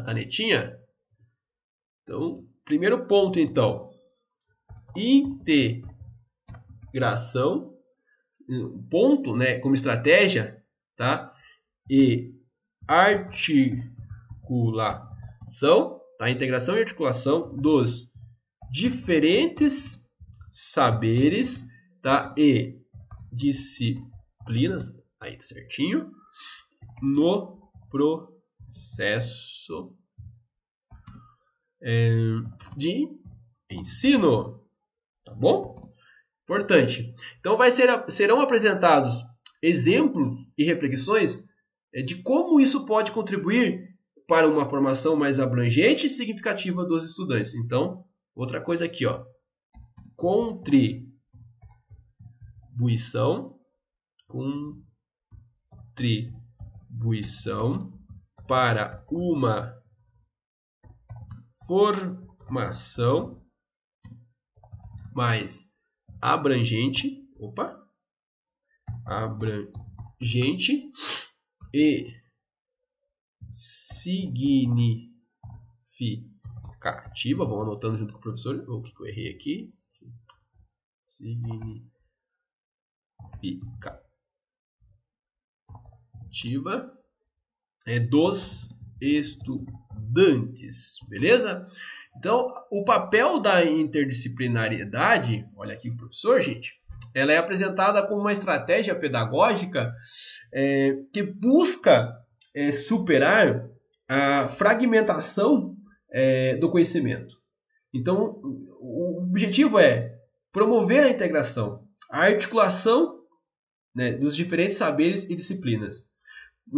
A: canetinha. Então, primeiro ponto, então, integração, ponto, né, como estratégia, tá? E articulação, tá? Integração e articulação dos diferentes saberes, tá? E disciplinas, aí certinho, no processo de ensino, tá bom? Importante. Então serão apresentados exemplos e reflexões de como isso pode contribuir para uma formação mais abrangente e significativa dos estudantes. Então, outra coisa aqui, ó, contribuição para uma formação mais abrangente e significativa. Vamos anotando junto com o professor. O que eu errei aqui? Significativa dos estudantes, beleza? Então, o papel da interdisciplinariedade, olha aqui o professor, gente, ela é apresentada como uma estratégia pedagógica que busca superar a fragmentação do conhecimento. Então, o objetivo é promover a integração, a articulação, né, dos diferentes saberes e disciplinas.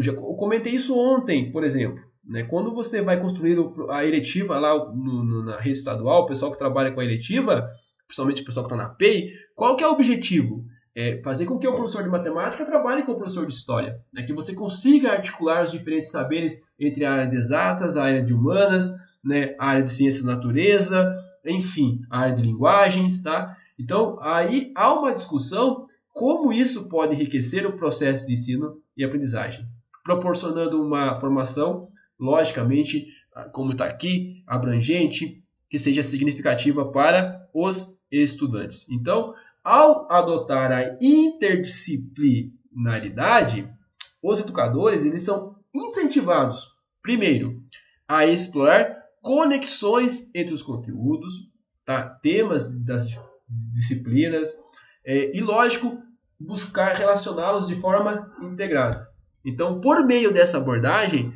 A: Eu comentei isso ontem, por exemplo. Né? Quando você vai construir a eletiva lá na rede estadual, o pessoal que trabalha com a eletiva, principalmente o pessoal que está na PEI, qual que é o objetivo? É fazer com que o professor de matemática trabalhe com o professor de história. Né? Que você consiga articular os diferentes saberes entre a área de exatas, a área de humanas, né? A área de ciências da natureza, enfim, a área de linguagens. Tá? Então, aí há uma discussão como isso pode enriquecer o processo de ensino e aprendizagem, proporcionando uma formação, logicamente, como está aqui, abrangente, que seja significativa para os estudantes. Então, ao adotar a interdisciplinaridade, os educadores eles são incentivados, primeiro, a explorar conexões entre os conteúdos, tá? Temas das disciplinas, e, lógico, buscar relacioná-los de forma integrada. Então, por meio dessa abordagem,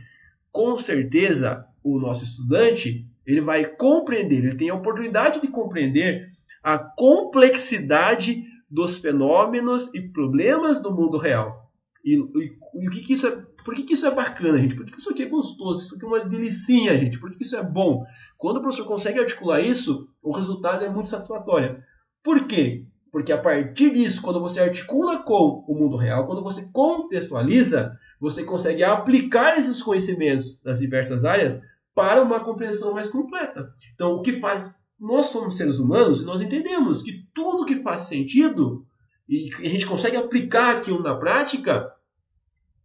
A: com certeza, o nosso estudante ele vai compreender, ele tem a oportunidade de compreender a complexidade dos fenômenos e problemas do mundo real. E o que isso é? Por que isso é bacana, gente? Por que isso aqui é gostoso? Isso aqui é uma delicinha, gente. Por que isso é bom? Quando o professor consegue articular isso, o resultado é muito satisfatório. Por quê? Porque a partir disso, quando você articula com o mundo real, quando você contextualiza, você consegue aplicar esses conhecimentos das diversas áreas para uma compreensão mais completa. Então, o que faz... Nós somos seres humanos e nós entendemos que tudo que faz sentido e a gente consegue aplicar aquilo na prática,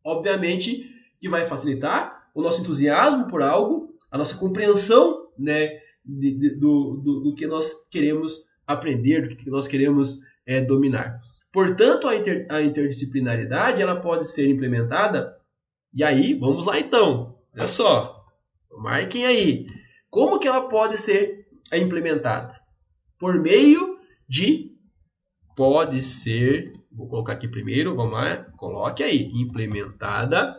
A: obviamente que vai facilitar o nosso entusiasmo por algo, a nossa compreensão, né, do que nós queremos aprender, do que nós queremos dominar. Portanto, a interdisciplinaridade ela pode ser implementada, e aí, vamos lá então, olha só, marquem aí, como que ela pode ser implementada? Por meio de, pode ser, vou colocar aqui primeiro, vamos lá, coloque aí, implementada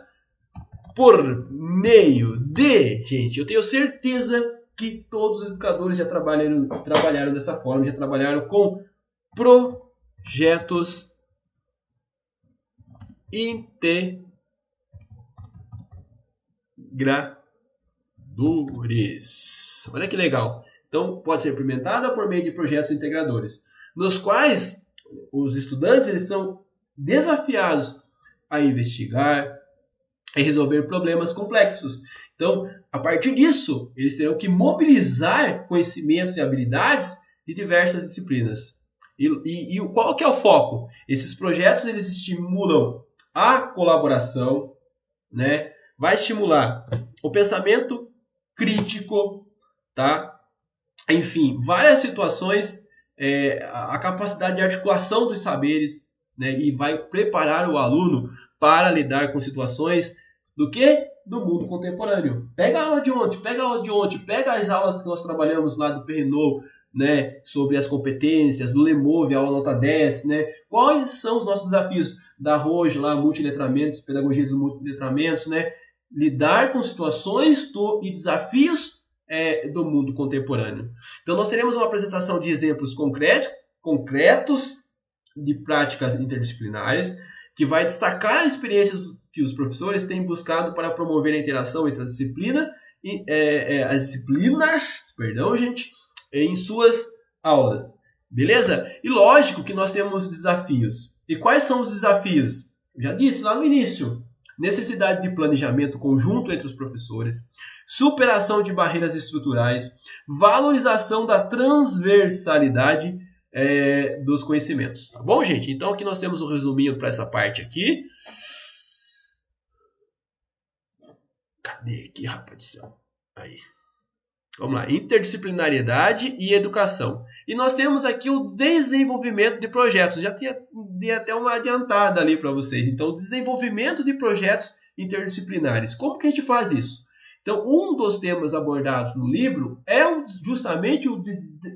A: por meio de, gente, eu tenho certeza que todos os educadores já trabalharam dessa forma, já trabalharam com projetos integradores. Olha que legal. Então, pode ser implementada por meio de projetos integradores, nos quais os estudantes eles são desafiados a investigar e resolver problemas complexos. Então, a partir disso, eles terão que mobilizar conhecimentos e habilidades de diversas disciplinas. E qual que é o foco? Esses projetos eles estimulam a colaboração, né? Vai estimular o pensamento crítico, tá? Enfim, várias situações, a capacidade de articulação dos saberes, né? E vai preparar o aluno para lidar com situações do que? Do mundo contemporâneo. Pega a aula de ontem, pega as aulas que nós trabalhamos lá do Perrinot, né, sobre as competências, do Lemove, a aula nota 10, né? Quais são os nossos desafios da Roge, lá, multiletramentos, pedagogia dos multiletramentos, né? Lidar com situações e desafios do mundo contemporâneo. Então, nós teremos uma apresentação de exemplos concretos de práticas interdisciplinares, que vai destacar as experiências que os professores têm buscado para promover a interação entre a disciplina e as disciplinas, em suas aulas. Beleza? E lógico que nós temos desafios. E quais são os desafios? Eu já disse lá no início. Necessidade de planejamento conjunto entre os professores, superação de barreiras estruturais, valorização da transversalidade dos conhecimentos. Tá bom, gente? Então aqui nós temos um resuminho para essa parte aqui. Cadê aqui, rapaz do céu? Aí. Vamos lá. Interdisciplinariedade e educação. E nós temos aqui o desenvolvimento de projetos. Já dei até uma adiantada ali para vocês. Então, o desenvolvimento de projetos interdisciplinares. Como que a gente faz isso? Então, um dos temas abordados no livro é justamente o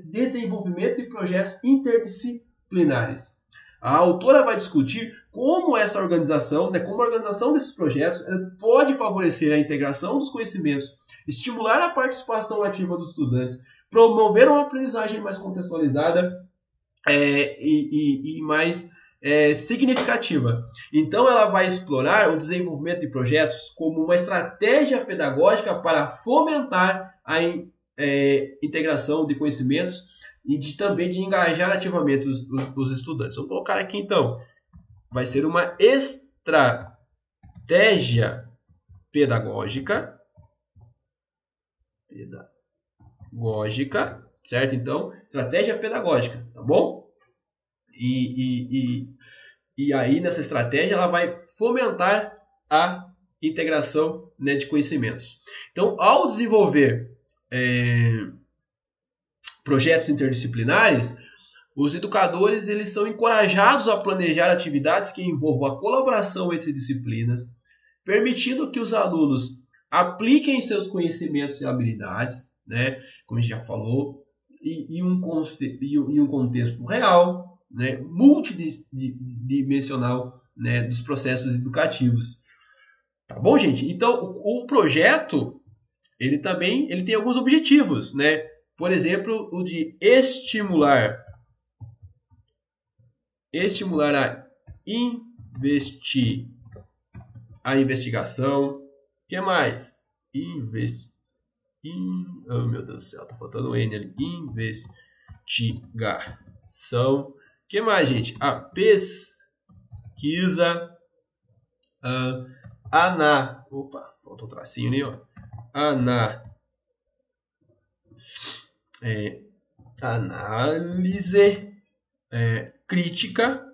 A: desenvolvimento de projetos interdisciplinares. A autora vai discutir como essa organização, né, como a organização desses projetos pode favorecer a integração dos conhecimentos, estimular a participação ativa dos estudantes, promover uma aprendizagem mais contextualizada e mais significativa. Então, ela vai explorar o desenvolvimento de projetos como uma estratégia pedagógica para fomentar a integração de conhecimentos e também de engajar ativamente os estudantes. Vamos colocar aqui, então. Vai ser uma estratégia pedagógica, certo? Então, estratégia pedagógica, tá bom? E aí, nessa estratégia, ela vai fomentar a integração, né, de conhecimentos. Então, ao desenvolver projetos interdisciplinares, os educadores eles são encorajados a planejar atividades que envolvam a colaboração entre disciplinas, permitindo que os alunos apliquem seus conhecimentos e habilidades, né, como a gente já falou, em um contexto real, né, multidimensional, né, dos processos educativos. Tá bom, gente? Então, o projeto ele tem alguns objetivos, né? Por exemplo, o de estimular a investigação. O que mais? Oh, meu Deus do céu, tá faltando um N ali. Investigação. O que mais, gente? A pesquisa. Opa, faltou um tracinho ali, ó. Análise crítica.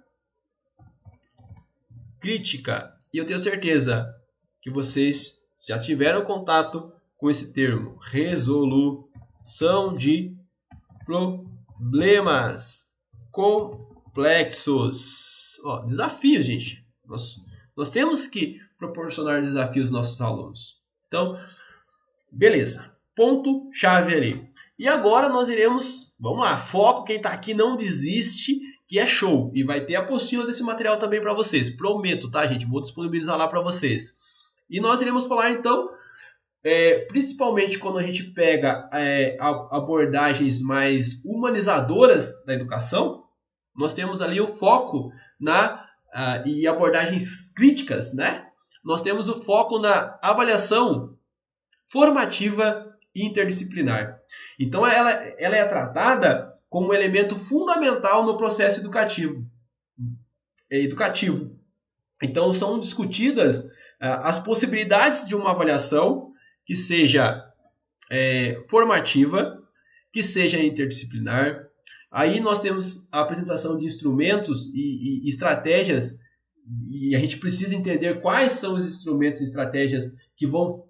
A: E eu tenho certeza que vocês já tiveram contato com esse termo. Resolução de problemas complexos. Ó, desafios, gente. Nós temos que proporcionar desafios aos nossos alunos. Então, beleza. Ponto-chave ali. E agora nós iremos... Vamos lá. Foco. Quem está aqui não desiste, que é show. E vai ter a apostila desse material também para vocês. Prometo, tá, gente? Vou disponibilizar lá para vocês. E nós iremos falar, então, principalmente quando a gente pega abordagens mais humanizadoras da educação, nós temos ali o foco e abordagens críticas, né? Nós temos o foco na avaliação formativa e interdisciplinar. Então, ela é tratada como um elemento fundamental no processo educativo. Então, são discutidas as possibilidades de uma avaliação que seja formativa, que seja interdisciplinar. Aí nós temos a apresentação de instrumentos e estratégias, e a gente precisa entender quais são os instrumentos e estratégias que vão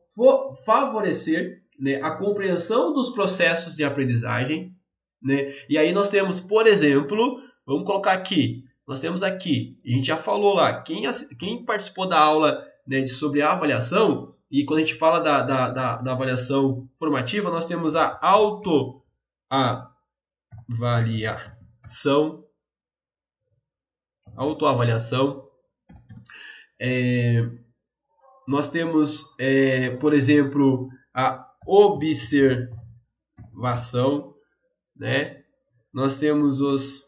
A: favorecer, né, a compreensão dos processos de aprendizagem, né? E aí nós temos, por exemplo, vamos colocar aqui, nós temos aqui, a gente já falou lá, quem participou da aula, né, sobre a avaliação, e quando a gente fala da avaliação formativa, nós temos a autoavaliação. Nós temos, por exemplo, a observação, né? Nós temos os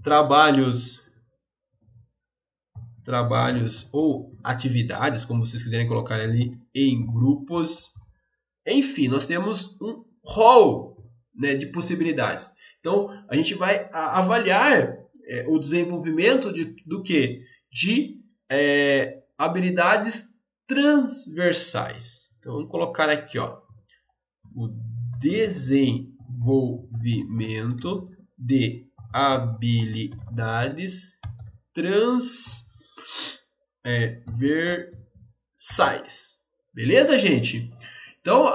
A: trabalhos ou atividades, como vocês quiserem colocar ali, em grupos. Enfim, nós temos um rol, né, de possibilidades. Então, a gente vai avaliar o desenvolvimento do quê? De habilidades transversais. Então, vamos colocar aqui, ó, o desenvolvimento de habilidades transversais. Beleza, gente? Então,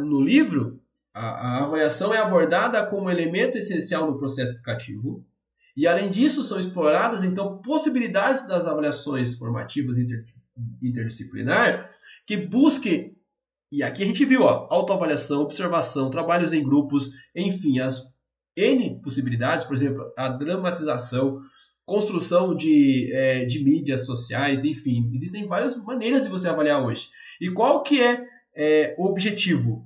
A: no livro, a avaliação é abordada como elemento essencial no processo educativo. E, além disso, são exploradas, então, possibilidades das avaliações formativas interdisciplinar que busquem, e aqui a gente viu, ó, autoavaliação, observação, trabalhos em grupos, enfim, as N possibilidades, por exemplo, a dramatização, construção de mídias sociais, enfim, existem várias maneiras de você avaliar hoje. E qual que é o objetivo?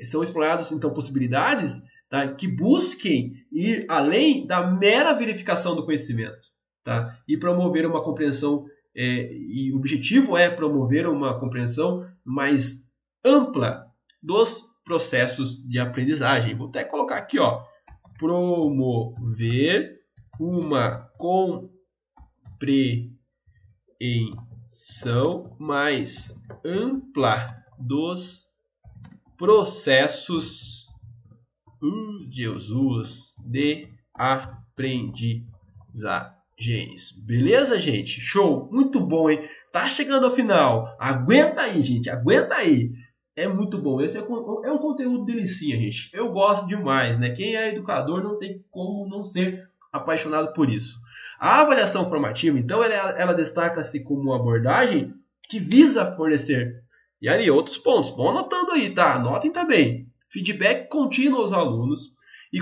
A: São exploradas, então, possibilidades, tá, que busquem ir além da mera verificação do conhecimento, tá, e promover uma compreensão, e o objetivo é promover uma compreensão mais ampla dos processos de aprendizagem. Vou até colocar aqui, ó, promover uma compreensão mais ampla dos processos de aprendizagens. Beleza, gente? Show! Muito bom, hein? Tá chegando ao final. Aguenta aí, gente. Aguenta aí. É muito bom. Esse é um conteúdo delicinha, gente. Eu gosto demais, né? Quem é educador não tem como não ser apaixonado por isso. A avaliação formativa, então, ela destaca-se como uma abordagem que visa fornecer, e ali, outros pontos. Vão anotando aí, tá? Anotem também. Feedback contínuo aos alunos. E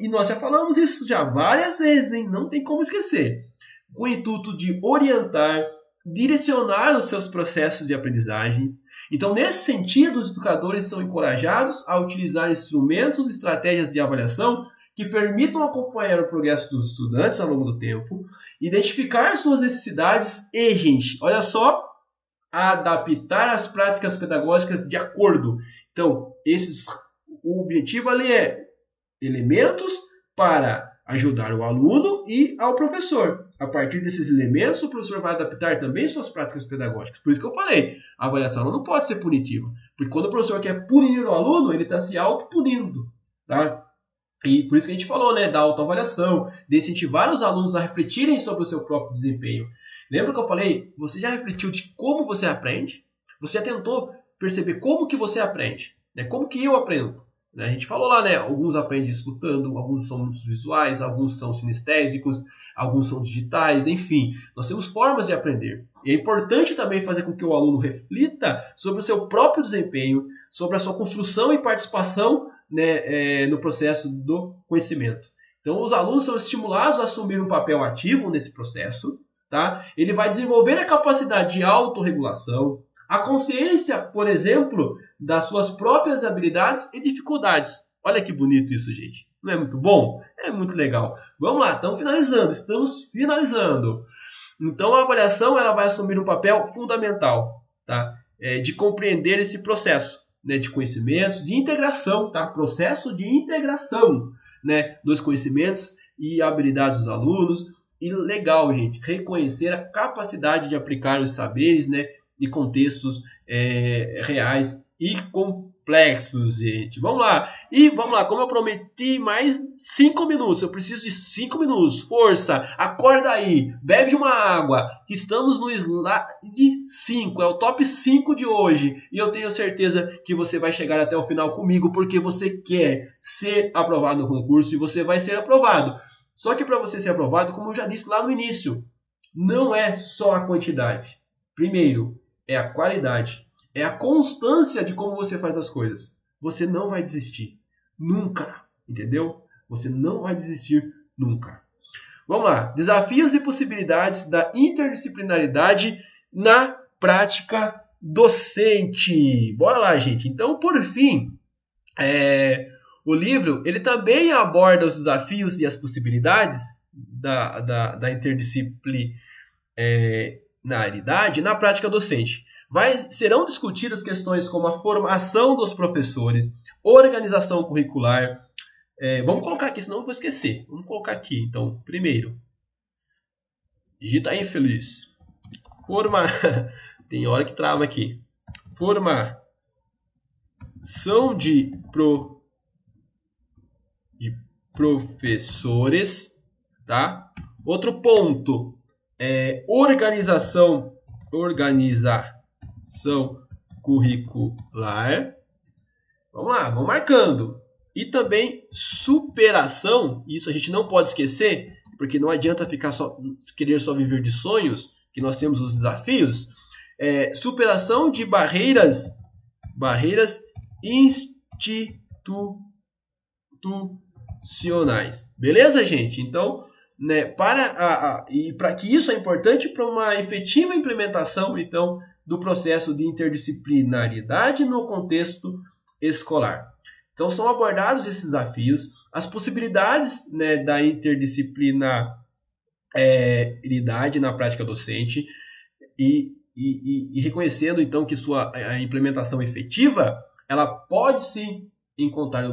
A: e nós já falamos isso já várias vezes, hein? Não tem como esquecer. Com o intuito de orientar, direcionar os seus processos de aprendizagens. Então, nesse sentido, os educadores são encorajados a utilizar instrumentos e estratégias de avaliação que permitam acompanhar o progresso dos estudantes ao longo do tempo, identificar suas necessidades e, gente, olha só, adaptar as práticas pedagógicas de acordo. Então, o objetivo ali é elementos para ajudar o aluno e ao professor. A partir desses elementos, o professor vai adaptar também suas práticas pedagógicas. Por isso que eu falei, a avaliação não pode ser punitiva. Porque quando o professor quer punir o aluno, ele está se auto-punindo, tá? E por isso que a gente falou, né, da autoavaliação, de incentivar os alunos a refletirem sobre o seu próprio desempenho. Lembra que eu falei? Você já refletiu de como você aprende? Você já tentou perceber como que você aprende? Né? Como que eu aprendo? Né? A gente falou lá, né? Alguns aprendem escutando, alguns são muito visuais, alguns são sinestésicos, alguns são digitais, enfim. Nós temos formas de aprender. E é importante também fazer com que o aluno reflita sobre o seu próprio desempenho, sobre a sua construção e participação, né, no processo do conhecimento. Então, os alunos são estimulados a assumir um papel ativo nesse processo, tá? Ele vai desenvolver a capacidade de autorregulação, a consciência, por exemplo, das suas próprias habilidades e dificuldades. Olha que bonito isso, gente. Não é muito bom? É muito legal. Vamos lá, estamos finalizando. Então, a avaliação ela vai assumir um papel fundamental, tá? De compreender esse processo, né, de conhecimentos, de integração, tá? Processo de integração, né, dos conhecimentos e habilidades dos alunos. E legal, gente, reconhecer a capacidade de aplicar os saberes, né, e contextos reais e complexos, gente. Vamos lá. E vamos lá, como eu prometi, mais 5 minutos. Eu preciso de 5 minutos. Força, acorda aí, bebe uma água. Estamos no slide 5, é o top 5 de hoje. E eu tenho certeza que você vai chegar até o final comigo, porque você quer ser aprovado no concurso e você vai ser aprovado. Só que para você ser aprovado, como eu já disse lá no início, não é só a quantidade. Primeiro, é a qualidade. É a constância de como você faz as coisas. Você não vai desistir. Nunca. Entendeu? Você não vai desistir nunca. Vamos lá. Desafios e possibilidades da interdisciplinaridade na prática docente. Bora lá, gente. Então, por fim, o livro ele também aborda os desafios e as possibilidades da interdisciplinaridade na prática docente. Serão discutidas questões como a formação dos professores, organização curricular. Vamos colocar aqui, senão eu vou esquecer. Vamos colocar aqui, então, primeiro. Digita aí, infeliz. Tem hora que trava aqui. Formação de professores, tá? Outro ponto é organização curricular. Vamos lá, vamos marcando. E também superação, isso a gente não pode esquecer, porque não adianta querer só viver de sonhos, que nós temos os desafios. Superação de barreiras institucionais. Beleza, gente? Então, né, para que isso é importante para uma efetiva implementação, então, do processo de interdisciplinaridade no contexto escolar. Então, são abordados esses desafios, as possibilidades, né, da interdisciplinaridade na prática docente e reconhecendo, então, que a implementação efetiva ela pode sim encontrar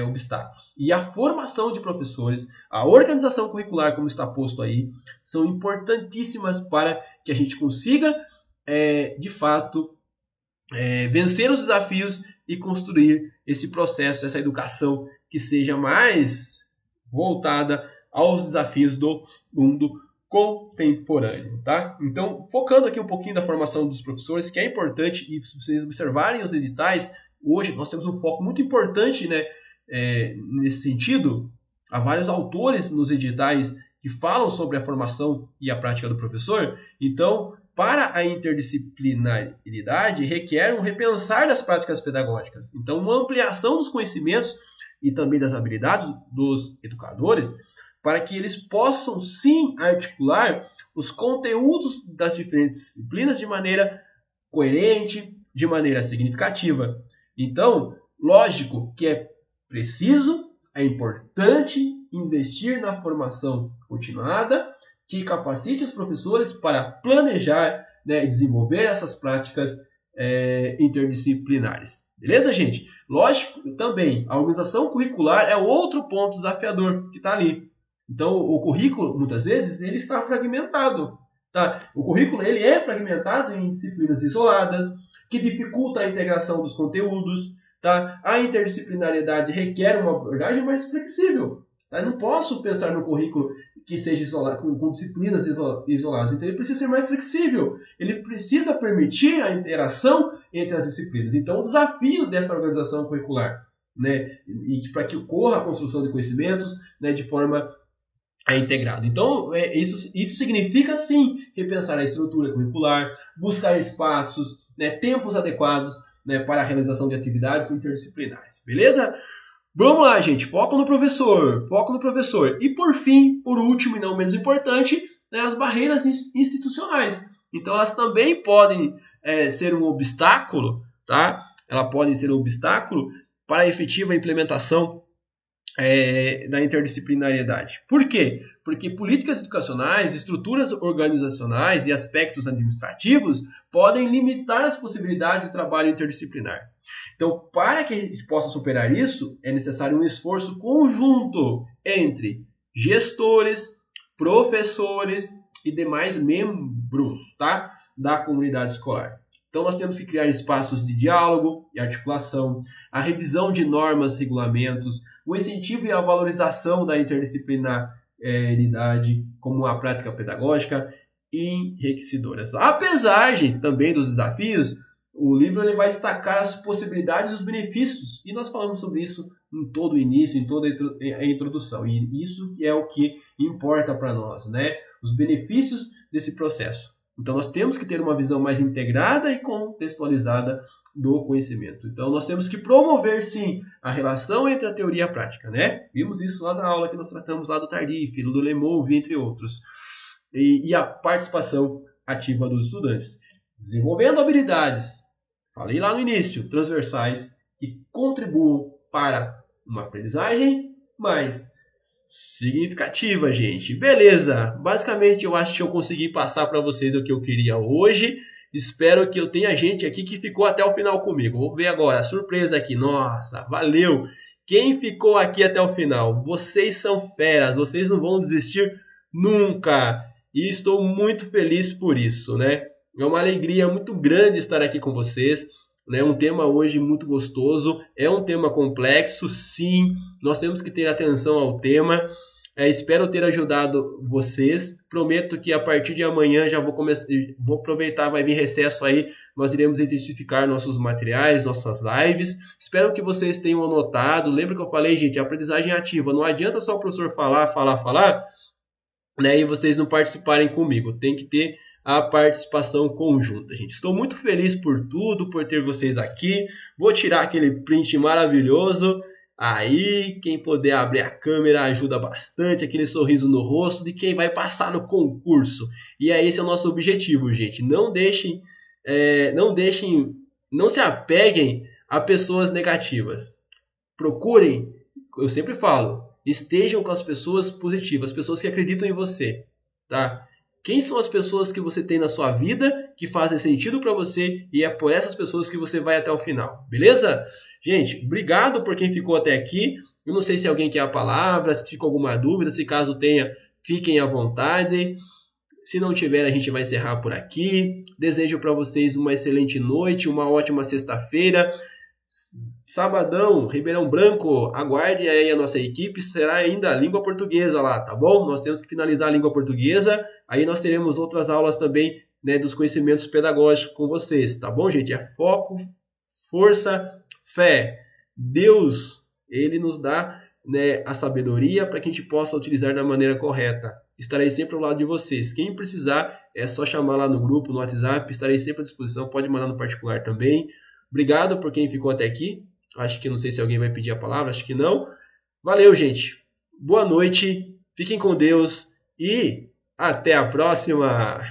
A: obstáculos. E a formação de professores, a organização curricular, como está posto aí, são importantíssimas para que a gente consiga, de fato, vencer os desafios e construir esse processo, essa educação que seja mais voltada aos desafios do mundo contemporâneo, tá? Então, focando aqui um pouquinho da formação dos professores, que é importante, e se vocês observarem os editais, hoje nós temos um foco muito importante, né, nesse sentido. Há vários autores nos editais que falam sobre a formação e a prática do professor. Então, para a interdisciplinaridade, requer um repensar das práticas pedagógicas. Então, uma ampliação dos conhecimentos e também das habilidades dos educadores para que eles possam, sim, articular os conteúdos das diferentes disciplinas de maneira coerente, de maneira significativa. Então, lógico que é preciso, é importante investir na formação continuada que capacite os professores para planejar, né, e desenvolver essas práticas interdisciplinares. Beleza, gente? Lógico, também, a organização curricular é outro ponto desafiador que está ali. Então, o currículo, muitas vezes, ele está fragmentado. Tá? O currículo ele é fragmentado em disciplinas isoladas, que dificulta a integração dos conteúdos. Tá? A interdisciplinariedade requer uma abordagem mais flexível. Tá? Eu não posso pensar no currículo que seja isolado, com disciplinas isoladas. Então, ele precisa ser mais flexível. Ele precisa permitir a interação entre as disciplinas. Então, o desafio dessa organização curricular, né, e para que ocorra a construção de conhecimentos, né, de forma integrada. Então, isso significa, sim, repensar a estrutura curricular, buscar espaços, né, tempos adequados, né, para a realização de atividades interdisciplinares. Beleza? Vamos lá, gente. Foco no professor. Foco no professor. E, por fim, por último e não menos importante, né, as barreiras institucionais. Então, elas também podem ser um obstáculo, tá? Elas podem ser um obstáculo para a efetiva implementação da interdisciplinariedade. Por quê? Porque políticas educacionais, estruturas organizacionais e aspectos administrativos podem limitar as possibilidades de trabalho interdisciplinar. Então, para que a gente possa superar isso, é necessário um esforço conjunto entre gestores, professores e demais membros, tá, da comunidade escolar. Então, nós temos que criar espaços de diálogo e articulação, a revisão de normas, regulamentos, o incentivo e a valorização da interdisciplinaridade como uma prática pedagógica enriquecedora. Apesar também dos desafios, o livro ele vai destacar as possibilidades e os benefícios, e nós falamos sobre isso em todo o início, em toda a introdução, e isso é o que importa para nós, né? Os benefícios desse processo. Então, nós temos que ter uma visão mais integrada e contextualizada do conhecimento. Então, nós temos que promover, sim, a relação entre a teoria e a prática, né? Vimos isso lá na aula que nós tratamos lá do Tardif, do Lemov, entre outros. E a participação ativa dos estudantes. Desenvolvendo habilidades, falei lá no início, transversais, que contribuam para uma aprendizagem mais significativa, gente. Beleza, basicamente eu acho que eu consegui passar para vocês o que eu queria hoje. Espero que eu tenha gente aqui que ficou até o final comigo. Vou ver agora, surpresa aqui. Nossa, valeu! Quem ficou aqui até o final? Vocês são feras, vocês não vão desistir nunca. E estou muito feliz por isso, né? É uma alegria muito grande estar aqui com vocês. É um tema hoje muito gostoso, é um tema complexo, sim, nós temos que ter atenção ao tema. Espero ter ajudado vocês. Prometo que a partir de amanhã já vou aproveitar, vai vir recesso aí, nós iremos intensificar nossos materiais, nossas lives. Espero que vocês tenham anotado. Lembra que eu falei, gente, aprendizagem ativa. Não adianta só o professor falar, né, e vocês não participarem comigo. Tem que ter a participação conjunta, gente. Estou muito feliz por tudo, por ter vocês aqui. Vou tirar aquele print maravilhoso. Aí, quem puder abrir a câmera ajuda bastante, aquele sorriso no rosto de quem vai passar no concurso. E esse é o nosso objetivo, gente. Não se apeguem a pessoas negativas. Procurem, eu sempre falo, estejam com as pessoas positivas, as pessoas que acreditam em você, tá? Quem são as pessoas que você tem na sua vida que fazem sentido para você e é por essas pessoas que você vai até o final, beleza? Gente, obrigado por quem ficou até aqui. Eu não sei se alguém quer a palavra, se ficou alguma dúvida, se caso tenha, fiquem à vontade. Se não tiver, a gente vai encerrar por aqui. Desejo para vocês uma excelente noite, uma ótima sexta-feira. Sabadão, Ribeirão Branco, aguarde aí a nossa equipe, será ainda a língua portuguesa lá, tá bom? Nós temos que finalizar a língua portuguesa, aí nós teremos outras aulas também, né, dos conhecimentos pedagógicos com vocês, tá bom, gente? É foco, força, fé. Deus, Ele nos dá, né, a sabedoria para que a gente possa utilizar da maneira correta. Estarei sempre ao lado de vocês. Quem precisar, é só chamar lá no grupo, no WhatsApp, estarei sempre à disposição, pode mandar no particular também. Obrigado por quem ficou até aqui. Acho que não sei se alguém vai pedir a palavra, acho que não. Valeu, gente. Boa noite, fiquem com Deus e até a próxima!